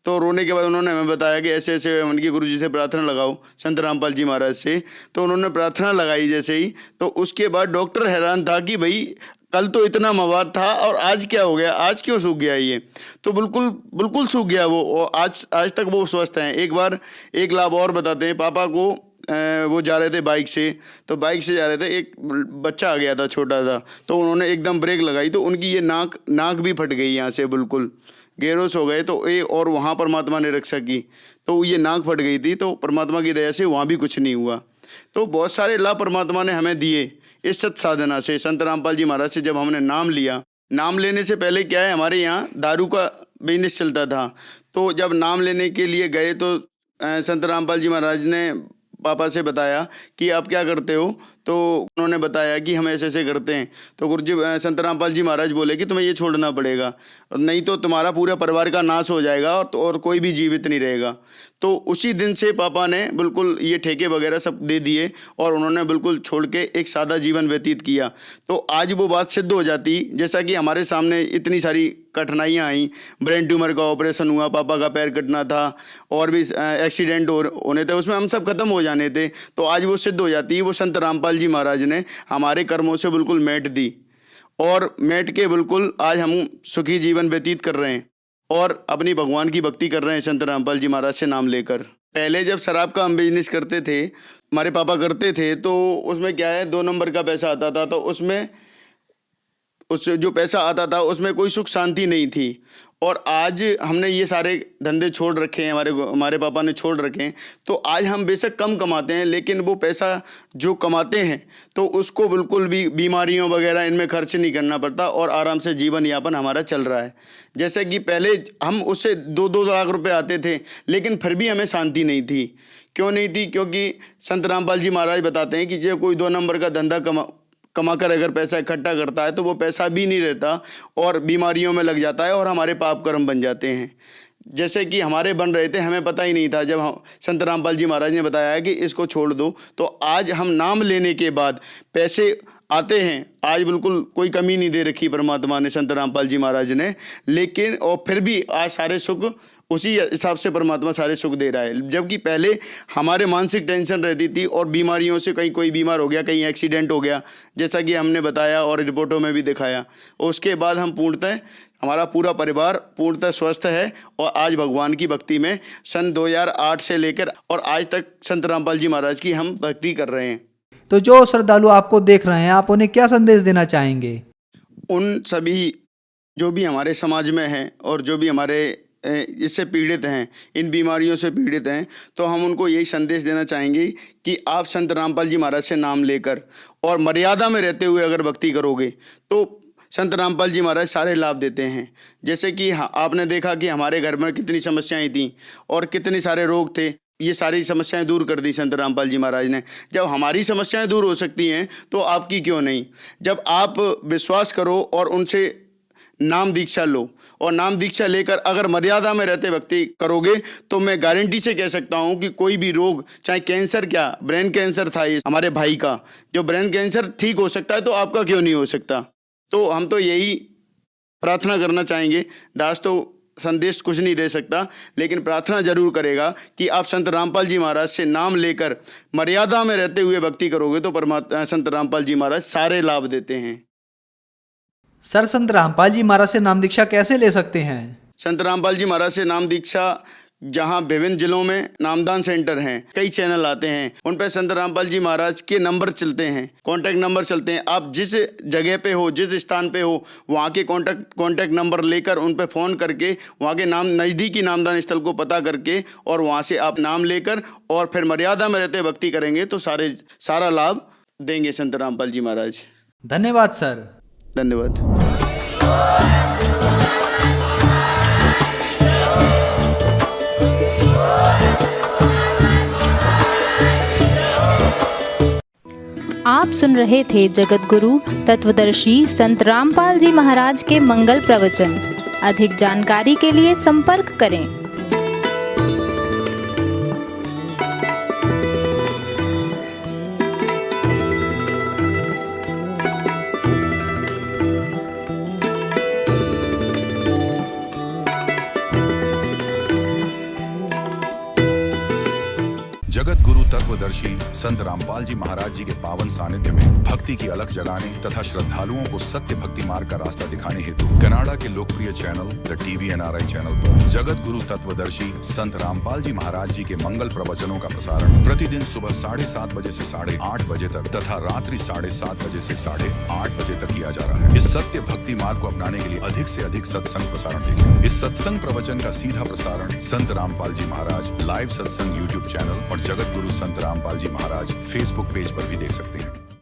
S9: तो रोने के बाद उन्होंने हमें बताया कि ऐसे ऐसे उनकी गुरुजी से प्रार्थना लगाओ, संत रामपाल जी महाराज से। तो उन्होंने प्रार्थना लगाई जैसे ही, तो उसके बाद डॉक्टर हैरान था कि भाई कल तो इतना मवाद था और आज क्या हो गया, आज क्यों सूख गया ये। तो बिल्कुल सूख गया वो, और आज तक वो स्वस्थ हैं। एक लाभ और बताते हैं, पापा को वो जा रहे थे बाइक से, तो बाइक से जा रहे थे, एक बच्चा आ गया था छोटा सा, तो उन्होंने एकदम ब्रेक लगाई तो उनकी ये नाक भी फट गई यहाँ से, बिल्कुल गेरोस हो गए। तो और वहाँ परमात्मा ने रक्षा की, तो ये नाक फट गई थी, तो परमात्मा की दया से वहाँ भी कुछ नहीं हुआ। तो बहुत सारे लाभ परमात्मा ने हमें दिए इस सत साधना से। संत रामपाल जी महाराज से जब हमने नाम लिया, नाम लेने से पहले क्या है, हमारे यहाँ दारू का बिजनेस चलता था, तो जब नाम लेने के लिए गए तो संत रामपाल जी महाराज ने पापा से बताया कि आप क्या करते हो, तो उन्होंने बताया कि हम ऐसे ऐसे करते हैं। तो गुरुजी संत रामपाल जी महाराज बोले कि तुम्हें ये छोड़ना पड़ेगा, नहीं तो तुम्हारा पूरा परिवार का नाश हो जाएगा और कोई भी जीवित नहीं रहेगा। तो उसी दिन से पापा ने बिल्कुल ये ठेके वगैरह सब दे दिए और उन्होंने बिल्कुल छोड़ के एक सादा जीवन व्यतीत किया। तो आज वो बात सिद्ध हो जाती, जैसा कि हमारे सामने इतनी सारी कठिनाइयाँ आई, ब्रेन ट्यूमर का ऑपरेशन हुआ, पापा का पैर कटना था और भी एक्सीडेंट होने थे, उसमें हम सब खत्म हो जाने थे। तो आज वो सिद्ध हो जाती, वो संत रामपाल जी महाराज ने हमारे कर्मों से बिल्कुल मेट दी और मेट के बिल्कुल आज हम सुखी जीवन व्यतीत कर रहे हैं और अपनी भगवान की भक्ति कर रहे हैं संत रामपाल जी महाराज से नाम लेकर। पहले जब शराब का हम बिजनेस करते थे, हमारे पापा करते थे, तो उसमें क्या है 2 नंबर का पैसा आता था, तो उसमें जो पैसा आता था उसमें कोई सुख शांति नहीं थी। और आज हमने ये सारे धंधे छोड़ रखे हैं, हमारे पापा ने छोड़ रखे हैं, तो आज हम बेशक कम कमाते हैं, लेकिन वो पैसा जो कमाते हैं तो उसको बिल्कुल भी बीमारियों वगैरह इनमें खर्च नहीं करना पड़ता और आराम से जीवन यापन हमारा चल रहा है। जैसे कि पहले हम उससे 2-2 लाख रुपए आते थे, लेकिन फिर भी हमें शांति नहीं थी। क्यों नहीं थी? क्योंकि संत रामपाल जी महाराज बताते हैं कि जो कोई 2 नंबर का धंधा कमाकर अगर पैसा इकट्ठा करता है तो वो पैसा भी नहीं रहता और बीमारियों में लग जाता है और हमारे पाप कर्म बन जाते हैं। जैसे कि हमारे बन रहे थे, हमें पता ही नहीं था। जब हम संत रामपाल जी महाराज ने बताया कि इसको छोड़ दो, तो आज हम नाम लेने के बाद पैसे आते हैं। आज बिल्कुल कोई कमी नहीं दे रखी परमात्मा ने, संत रामपाल जी महाराज ने, लेकिन और फिर भी आज सारे सुख उसी हिसाब से परमात्मा सारे सुख दे रहा है। जबकि पहले हमारे मानसिक टेंशन रहती थी और बीमारियों से कहीं कोई बीमार हो गया, कहीं एक्सीडेंट हो गया, जैसा कि हमने बताया और रिपोर्टों में भी दिखाया। उसके बाद हम पूर्णतः हमारा पूरा परिवार पूर्णतः स्वस्थ है और आज भगवान की भक्ति में सन 2008 से लेकर और आज तक संत रामपाल जी महाराज की हम भक्ति कर रहे हैं।
S8: तो जो श्रद्धालु आपको देख रहे हैं, आप उन्हें क्या संदेश देना चाहेंगे?
S9: उन सभी जो भी हमारे समाज में हैं और जो भी हमारे इससे पीड़ित हैं, इन बीमारियों से पीड़ित हैं, तो हम उनको यही संदेश देना चाहेंगे कि आप संत रामपाल जी महाराज से नाम लेकर और मर्यादा में रहते हुए अगर भक्ति करोगे तो संत रामपाल जी महाराज सारे लाभ देते हैं। जैसे कि आपने देखा कि हमारे घर में कितनी समस्याएं थीं और कितने सारे रोग थे, ये सारी समस्याएं दूर कर दी संत रामपाल जी महाराज ने। जब हमारी समस्याएं दूर हो सकती हैं तो आपकी क्यों नहीं? जब आप विश्वास करो और उनसे नाम दीक्षा लो और नाम दीक्षा लेकर अगर मर्यादा में रहते भक्ति करोगे तो मैं गारंटी से कह सकता हूं कि कोई भी रोग, चाहे कैंसर, क्या ब्रेन कैंसर था ये हमारे भाई का, जो ब्रेन कैंसर ठीक हो सकता है तो आपका क्यों नहीं हो सकता? तो हम तो यही प्रार्थना करना चाहेंगे। दास तो संदेश कुछ नहीं दे सकता, लेकिन प्रार्थना जरूर करेगा कि आप संत रामपाल जी महाराज से नाम लेकर मर्यादा में रहते हुए भक्ति करोगे तो परमात्मा संत रामपाल जी महाराज सारे लाभ देते हैं।
S8: सर, संत रामपाल जी महाराज से नाम दीक्षा कैसे ले सकते हैं?
S9: संत रामपाल जी महाराज से नाम दीक्षा जहां विभिन्न जिलों में नामदान सेंटर हैं, कई चैनल आते हैं, उन पर संत रामपाल जी महाराज के नंबर चलते हैं, कॉन्टैक्ट नंबर चलते हैं। आप जिस जगह पे हो, जिस स्थान पे हो, वहाँ के कॉन्टैक्ट नंबर लेकर उन पे फ़ोन करके वहाँ के नज़दीकी नामदान स्थल को पता करके और वहाँ से आप नाम लेकर और फिर मर्यादा में रहते भक्ति करेंगे तो सारा लाभ देंगे संत रामपाल जी महाराज।
S8: धन्यवाद सर।
S9: धन्यवाद।
S10: आप सुन रहे थे जगत गुरु तत्वदर्शी संत रामपाल जी महाराज के मंगल प्रवचन। अधिक जानकारी के लिए संपर्क करें।
S2: जगत गुरु तत्वदर्शी तत्वदर्शी संत रामपाल जी महाराज जी के पावन सानिध्य में भक्ति की अलख जगाने तथा श्रद्धालुओं को सत्य भक्ति मार्ग का रास्ता दिखाने हेतु कनाडा के लोकप्रिय channel the TV NRI channel पर जगत गुरु तत्वदर्शी संत रामपाल जी महाराज जी के मंगल प्रवचनों का प्रसारण प्रतिदिन सुबह 7:30 बजे से 8:30 बजे तक तथा रात्रि 7:30 बजे से 8:30 बजे तक किया जा रहा है। इस सत्य भक्ति मार्ग को अपनाने के लिए अधिक से अधिक सत्संग प्रसारण देखें। इस सत्संग प्रवचन का सीधा प्रसारण संत रामपाल जी महाराज लाइव सत्संग YouTube चैनल और जगत गुरु संत रामपाल जी महाराज Facebook पेज पर भी देख सकते हैं।